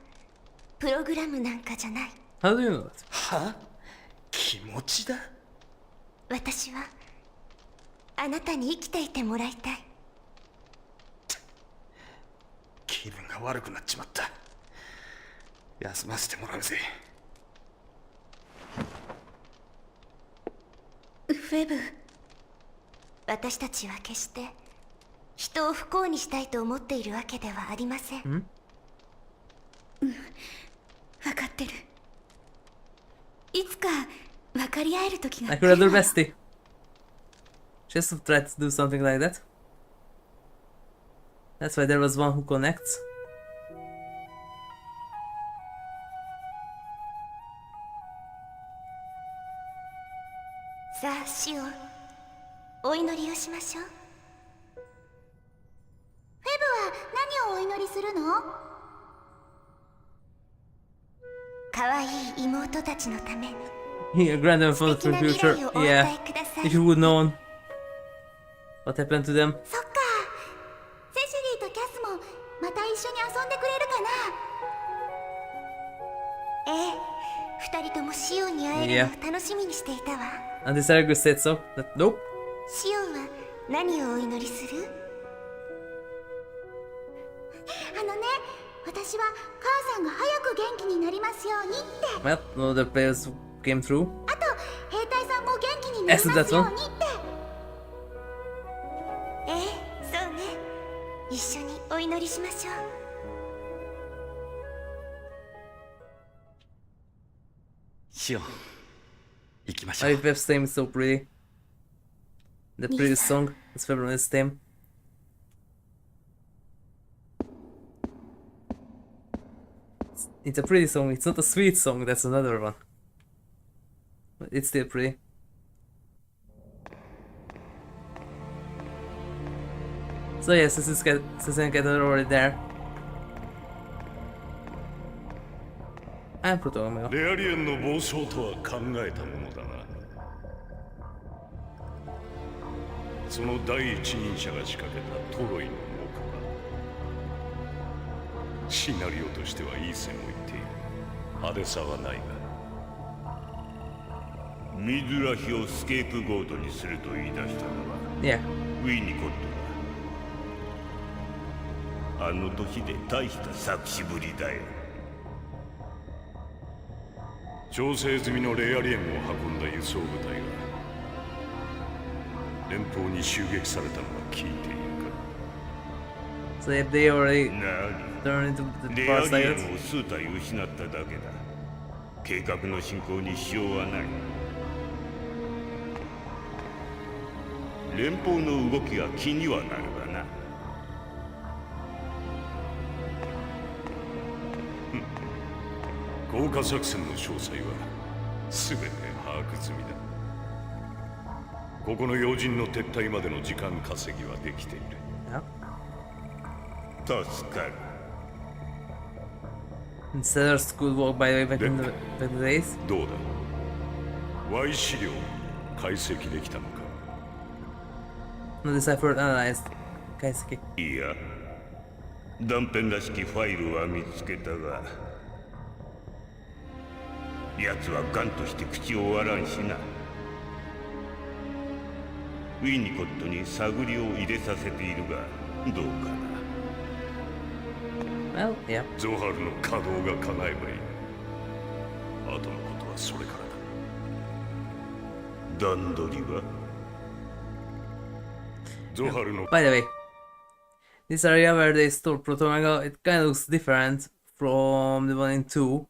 プログラムなんかじゃない。 How do you know that? は？気持ちだ。私はあなたに生きていてもらいたい。気分が悪くなっちまった。休ませてもらうぜ。フェブ、私たちは決して人を不幸にしたいと思っているわけではありません。分かってる。いつか分かり合える時が Like 来 your る other わよ。 bestie. Just try to do something like that. That's why there was one who connects. さあシオン、お祈りをしましょう。フェブは何をお祈りするの？可愛い妹たちのために。 Yeah, grandma for the future. Yeah, if you would known what happened to them. そっか。セシリーとキャスもまた一緒に遊んでくれるかな？ええ、二人ともシオンに会えるのを楽しみにしていたわ。And this Aragus said so. That, nope. シオンは何をお祈りする？私は母さんが早く元気になりますようにって。 Well, no other players came through. あと兵隊さんも元気になりますようにって。一緒にお祈りしましょう。シオン、行きましょ I う。 Feb's theme is so pretty. The previous song is Febronia's theme. It's a pretty song, it's not a sweet song, that's another one. But it's still pretty. So yes, this is already there. And Protomeo. レアリエンの暴走とは考えたものだな。その第一人者が仕掛けたトロイの木馬。シナリオとしてはいい線を言っている。派手さはないが。ミズラヒをスケープゴートにすると言い出したのは、Yeah. ウィニコットだ。あの年で大した作詞ぶりだよ。調整済みのレアリエンを運んだ輸送部隊が連邦に襲撃されたのは聞いているか。 So if they already な turned into に the レア far リエ side. ンを数体失っただけだ。計画の進行に支障はない。連邦の動きが気にはなるがな。豪華作戦の詳細は全て把握済みだ。ここの要人の撤退までの時間稼ぎはできている。 Yeah. 助かる。 And settlers could walk by the way back in the days. どうだ Y 資料解析できたのか。 No deciphered, analyzed. Kaiseki. いや、断片らしきファイルは見つけたが、奴はガンとして口を割らんしな。ウィニコットに探りを入れさせているが、どうかな。 Well, yeah. ゾハルの稼働が叶えばいい。あとのことはそれからだ。段取りはゾハルの By the way, this area where they store Protomega, it kind of looks different from the one in 2.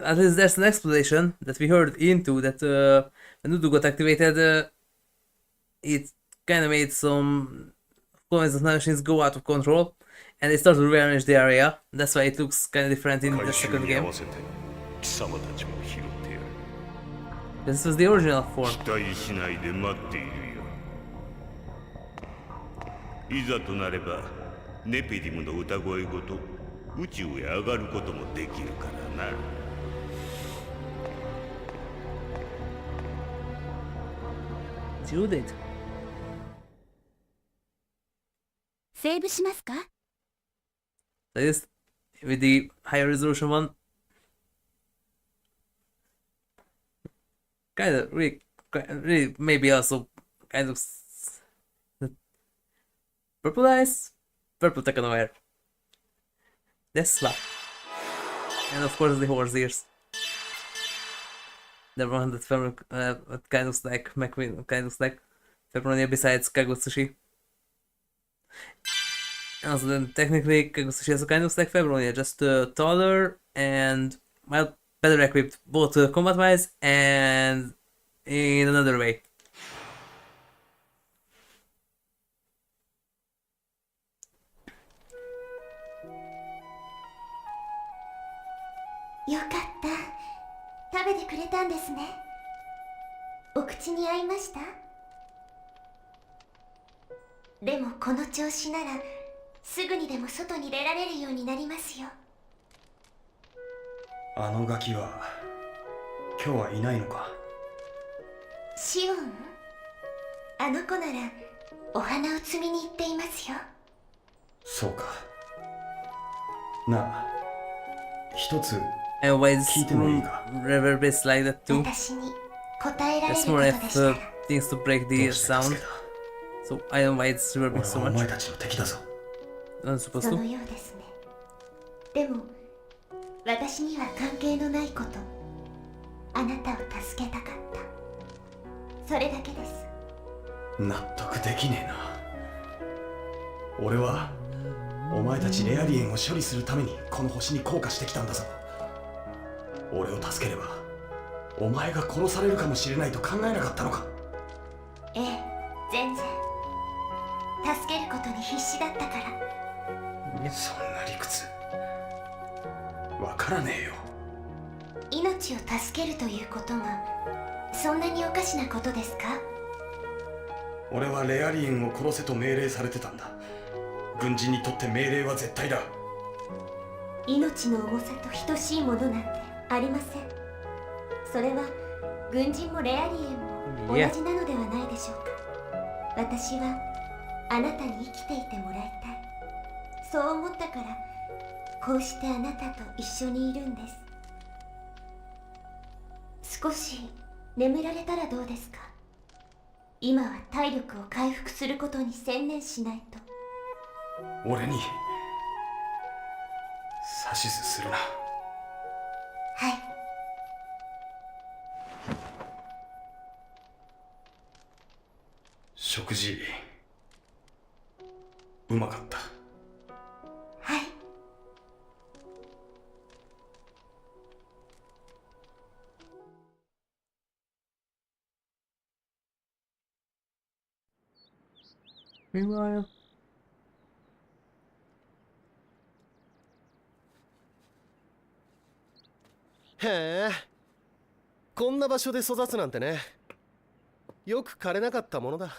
At least there's an explanation that we heard into that when Udu got activated, it kind of made some clones of machines go out of control and they started to rearrange the area. That's why it looks kind of different in the 回収 second に合 game. わせて貴様たちも拾ってやる。 This was the original form. 期待しないで待っているよ。いざとなればネピリムの歌声ごと宇宙へ上がることもできるからな。 You did. セーブしますか？ That is, with the higher resolution one, kind of really maybe also kind of purple eyes, purple technowear. That's why. And of course the horse ears. The one that kind of like McQueen, kind of like Febronia besides Kagutsushi. And also then technically Kagutsushi is kind of like Febronia, just taller and well better equipped both combat wise and in another way. よかった。食べてくれたんですね。お口に合いました？でもこの調子ならすぐにでも外に出られるようになりますよ。あのガキは今日はいないのか。シオン？あの子ならお花を摘みに行っていますよ。そうか。なあ、一つ And why this 聞いてもいい room か。 reverberates like that too? 私に答えられる That's こ more とで of したら。 things to break ど the うして助 sound. けた？ So I don't know why it's 俺 reverberating so はお前 much. たちの敵だぞ。 Not supposed その to. ようですね。でも私には関係のないこと、あなたを助けたかった。それだけです。納得できねえな。俺はお前たちレアリエンを処理するためにこの星に降下してきたんだぞ。俺を助ければお前が殺されるかもしれないと考えなかったのか。ええ、全然助けることに必死だったから。そんな理屈わからねえよ。命を助けるということがそんなにおかしなことですか？俺はレアリエンを殺せと命令されてたんだ。軍人にとって命令は絶対だ。命の重さと等しいものなんてありません。それは軍人もレアリエンも同じなのではないでしょうか。私はあなたに生きていてもらいたい。そう思ったからこうしてあなたと一緒にいるんです。少し眠られたらどうですか？今は体力を回復することに専念しないと。俺に指図するな。はい。食事うまかった。はい。Meanwhile, へえ、こんな場所で育つなんてね。よく枯れなかったものだ。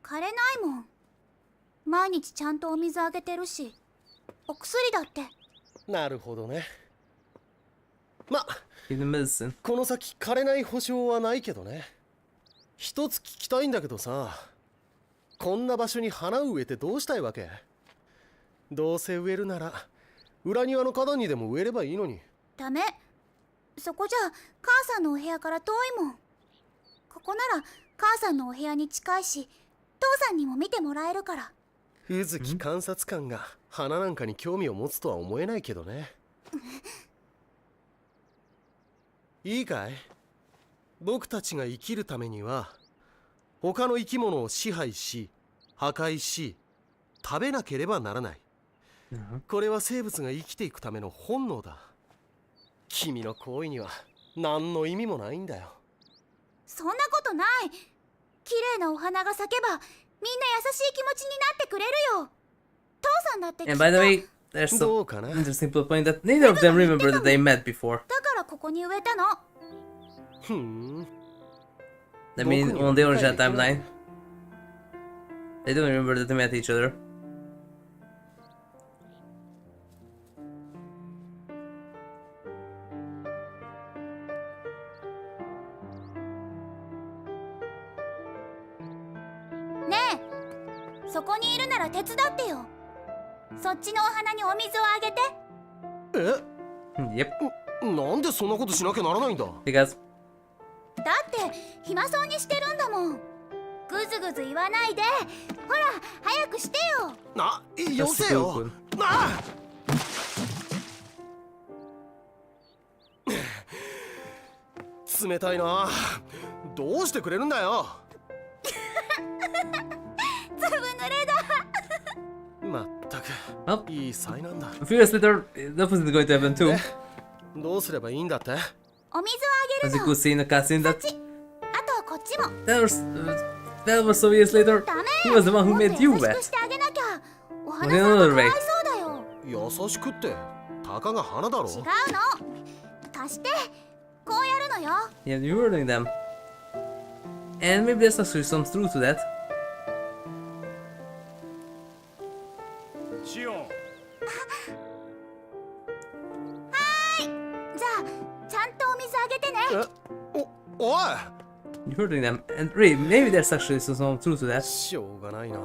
枯れないもん。毎日ちゃんとお水あげてるし、お薬だって。なるほどね。ま、 in the medicine. この先枯れない保証はないけどね。一つ聞きたいんだけどさ、こんな場所に花を植えてどうしたいわけ？どうせ植えるなら裏庭の花壇にでも植えればいいのに。ダメ。そこじゃ母さんのお部屋から遠いもん。ここなら母さんのお部屋に近いし、父さんにも見てもらえるから。宇月観察官が花なんかに興味を持つとは思えないけどね。いいかい？僕たちが生きるためには他の生き物を支配し破壊し食べなければならない。これは生物が生きていくための本能だ。君の行為には何の意味もないんだよ。そんなことない。綺麗なお花が咲けばみんな優しい気持ちになってくれるよ。父さんだってきっ And と。 by the way, there's some interesting plot point that neither of them remember that they met before. だからここに植えたの。ふん。 I mean, on the original timeline, they don't remember that they met each other. ねえ、そこにいるなら手伝ってよ。そっちのお花にお水をあげて。Yep. なんでそんなことしなきゃならないんだ？ Because だって暇そうにしてるんだもん。ぐずぐず言わないで。ほら早くしてよ。よせよ。冷たいな。どうしてくれるんだよ。ずぶ濡れだ。まったくいい災難だ。 a few years later, the opposite is going to happen too. どうすればいいんだって？お水をあげ As る you の。 could see in the cutscene, そ that っち。あとこっちも。 that was so years later. ダメ。 He was the one who もっと made you 優し wet. くしてあげなきゃ。お花 Okay, さん another がか way. わいそうだよ。優しくってたかが花だろ。違うの。貸して。こうやるのよ。 Yeah, you were doing them. And maybe there's actually some truth to that. シオン。じゃあちゃんとお水あげてね。おい。 You were doing them. And really, maybe there's actually some truth to that. しょうがないな。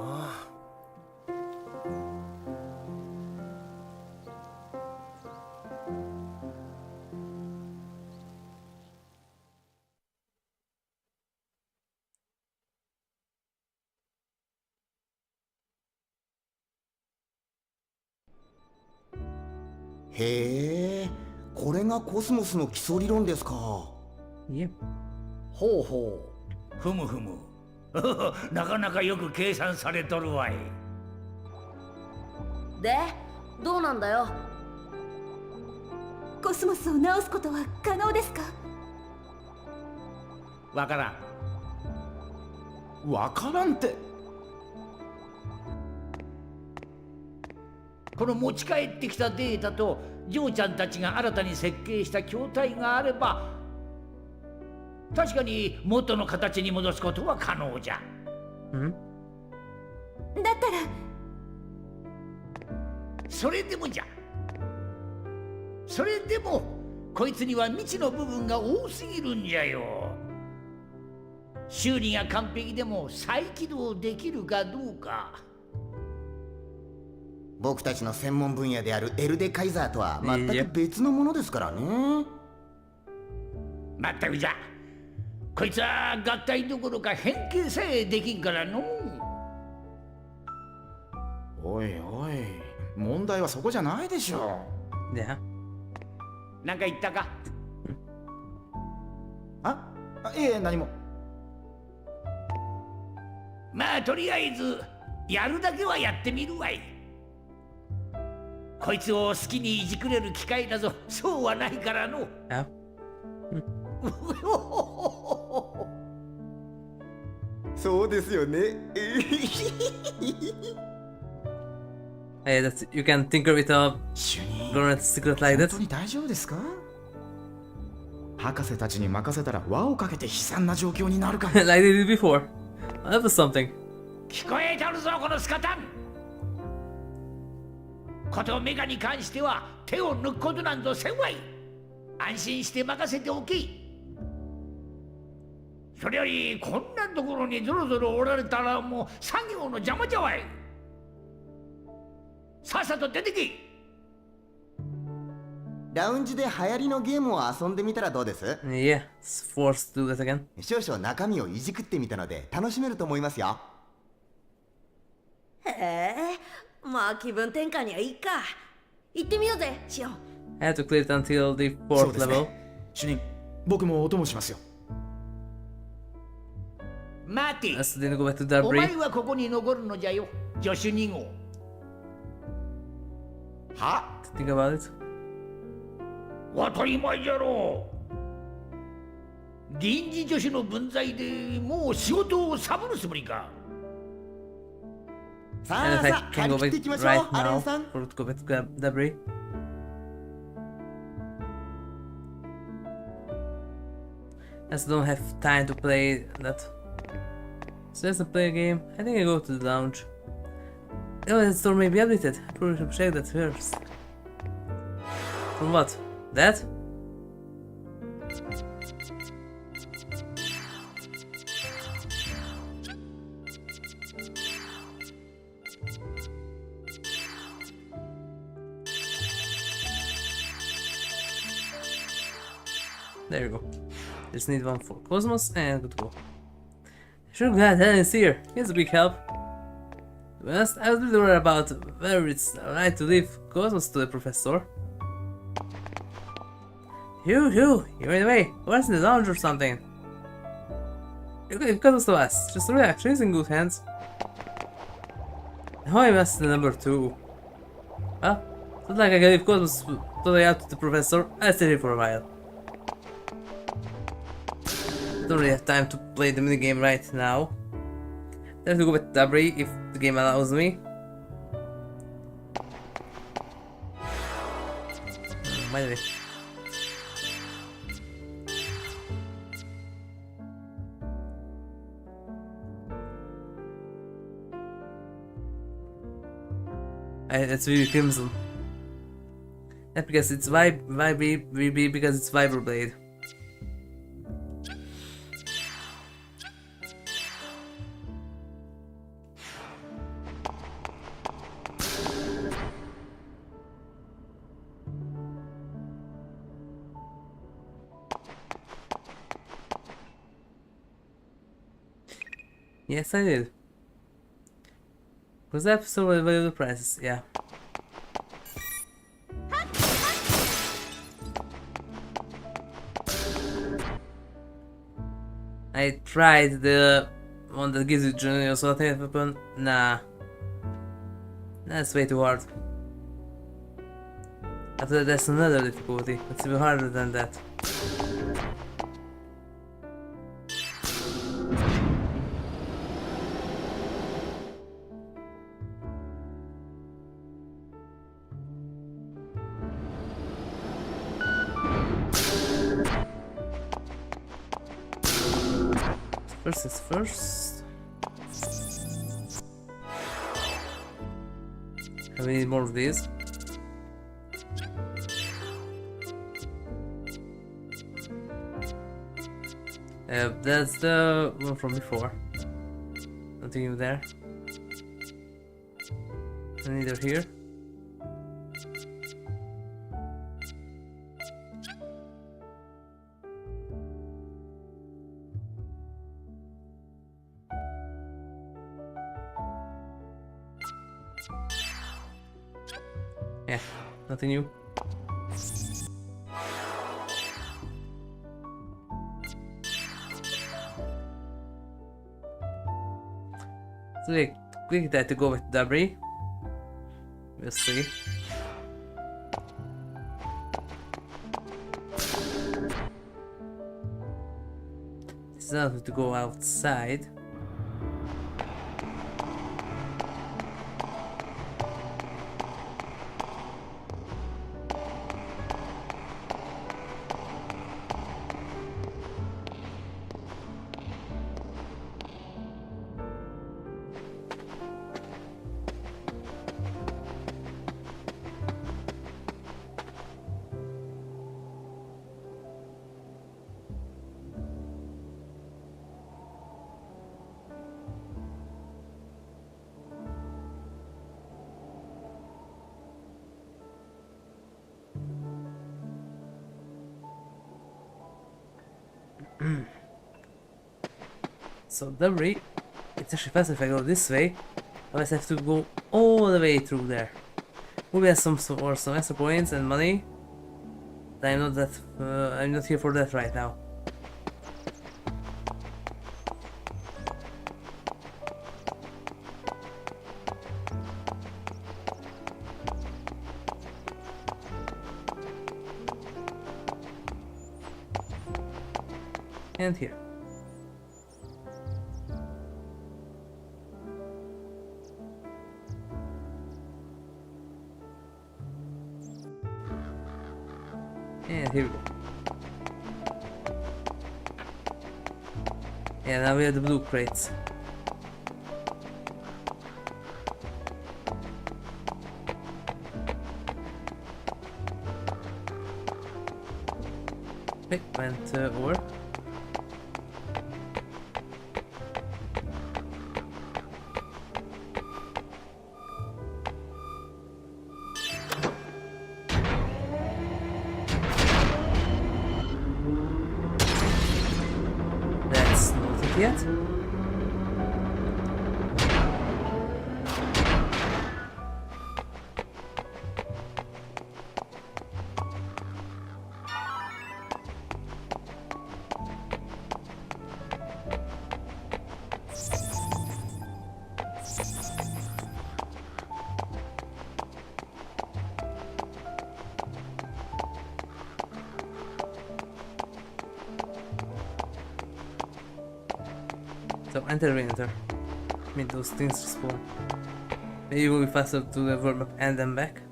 へえ、これがコスモスの基礎理論ですか。Yeah. ほうほう、ふむふむ。なかなかよく計算されとるわい。でどうなんだよ。コスモスを直すことは可能ですか？わからん。わからんって。この持ち帰ってきたデータとジョーちゃんたちが新たに設計した筐体があれば確かに元の形に戻すことは可能じゃ。だったらそれでもじゃ。それでもこいつには未知の部分が多すぎるんじゃよ。修理が完璧でも再起動できるかどうか。僕たちの専門分野であるエルデカイザーとは全く別のものですからね。まったくじゃ。こいつは合体どころか変形さえできんからの。おいおい、問題はそこじゃないでしょ。なんか言ったか？いえ、何も。まあとりあえずやるだけはやってみるわい。こいつを好きにいじくれる機会なぞそうはないからの。そうですよね。Hey, that's you can tinker with a government secret like that. 本当に大丈夫ですか？博士たちに任せたら輪をかけて悲惨な状況になるかも。Like they did before. That was something. 聞こえとるぞこのスカタン。ことメカに関しては手を抜くことなんぞせんわい。安心して任せておき。それよりこんなところにぞろぞろおられたらもう作業の邪魔じゃわい。さっさと出てき。ラウンジで流行りのゲームを遊んでみたらどうです？ Yeah, it's forced to do that again. 少々中身をいじくってみたので楽しめると思いますよ。へえ、まあ気分転換にはいいか。行ってみようぜ、シオン。I had to clear it until the そう 4th です level. ね。主任、僕もお供しますよ。待て。 Let's then go back to お前 Debris. はここに残るのじゃよ、助手2号。は？ Think about it. 当たり前じゃろう。臨時助手の分際でもう仕事をサボるつもりか。 And if I can go 張り back 切っていきましょう、 right アレ now ンさん。 for to go back to grab Debris. As I don't have time to play that. So let's play a game. I think I go to the lounge. Oh, that store may be updated. I probably should check that first. From what? That? There you go. Just need one for KOS-MOS and good to go. Sure glad Allen's here. He's a big help. To be honest, I was a little worried about whether it's alright to leave KOS-MOS to the professor. You're in the way. Where's in the lounge or something? You've got us to us. Just relax, she's in good hands. Now I must the number 2. Well, it's not like I can leave KOS-MOS totally out to the professor. I'll stay here for a while. Don't really have time to play the minigame right now. I have to go with Debris if the game allows me. By the way. It's really Crimson. Not because it's VB because it's Viberblade. Yes, I did. Was that so valuable prices? Yeah. I tried the one that gives you generous alternative weapon? Nah. That's way too hard. After that, there's another difficulty. It's even harder than that. First is first. And we need more of these. That's the one from before. Nothing new there. And neither here. Yeah, nothing new. So we quick that to go with debris. We'll see. It's not to go outside. So debris, it's actually faster if I go this way, otherwise I have to go all the way through there. Maybe have some extra points and money. I'm not here for that right now. And here. And here we go. Yeah, now we have the blue crates. Okay, went over. Yet. So enter re-enter. I mean those things respawn. Maybe it will be faster to the warm up and then back.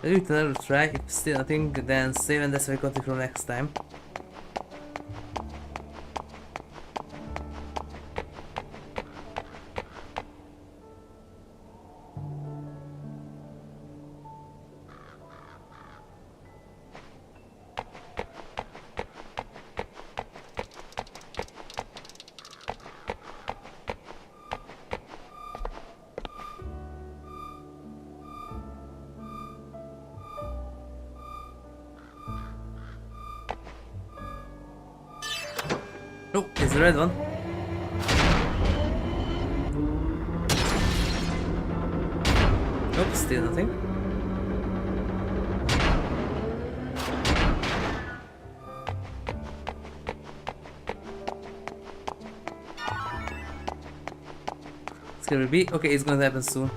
I'll give it another try. If still nothing, then save and that's why I continue for next time. Oh, it's the red one. Nope, still nothing. It's gonna be okay, it's gonna happen soon.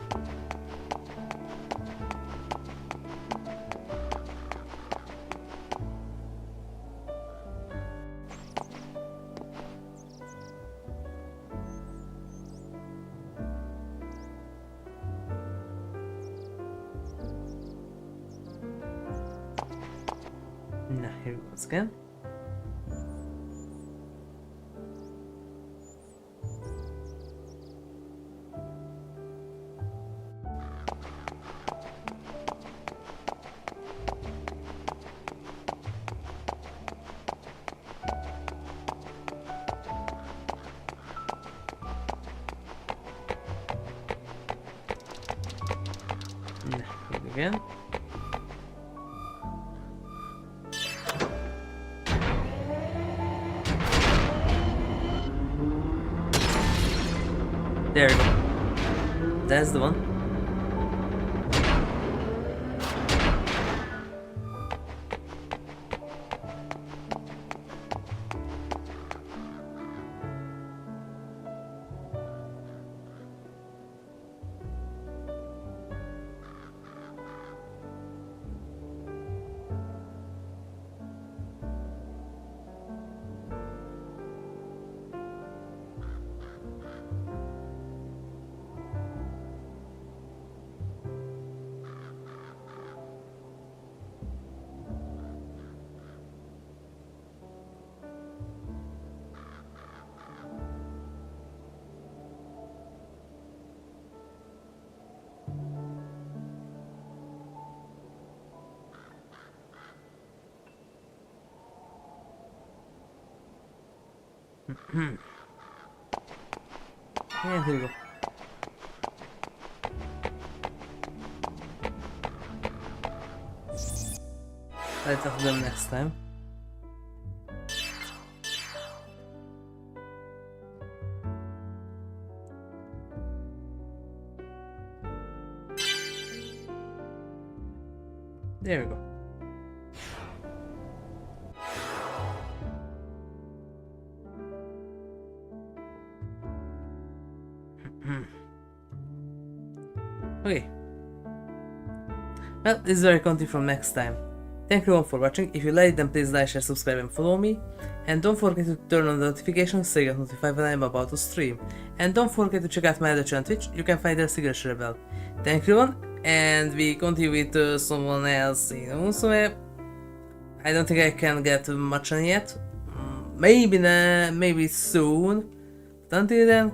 Nah, here we go once again. Nah, here we go again. There we go. That's the one. And here we go. Let's talk to them next time. There we go. Okay. Well, this is where I continue from next time. Thank you all for watching. If you liked, then please like, share, subscribe and follow me. And don't forget to turn on the notifications so you get notified when I'm about to stream. And don't forget to check out my other channel on Twitch. You can find the signature bell. Thank you all, and we continue with someone else, so I don't think I can get much on yet. Maybe soon. But until then,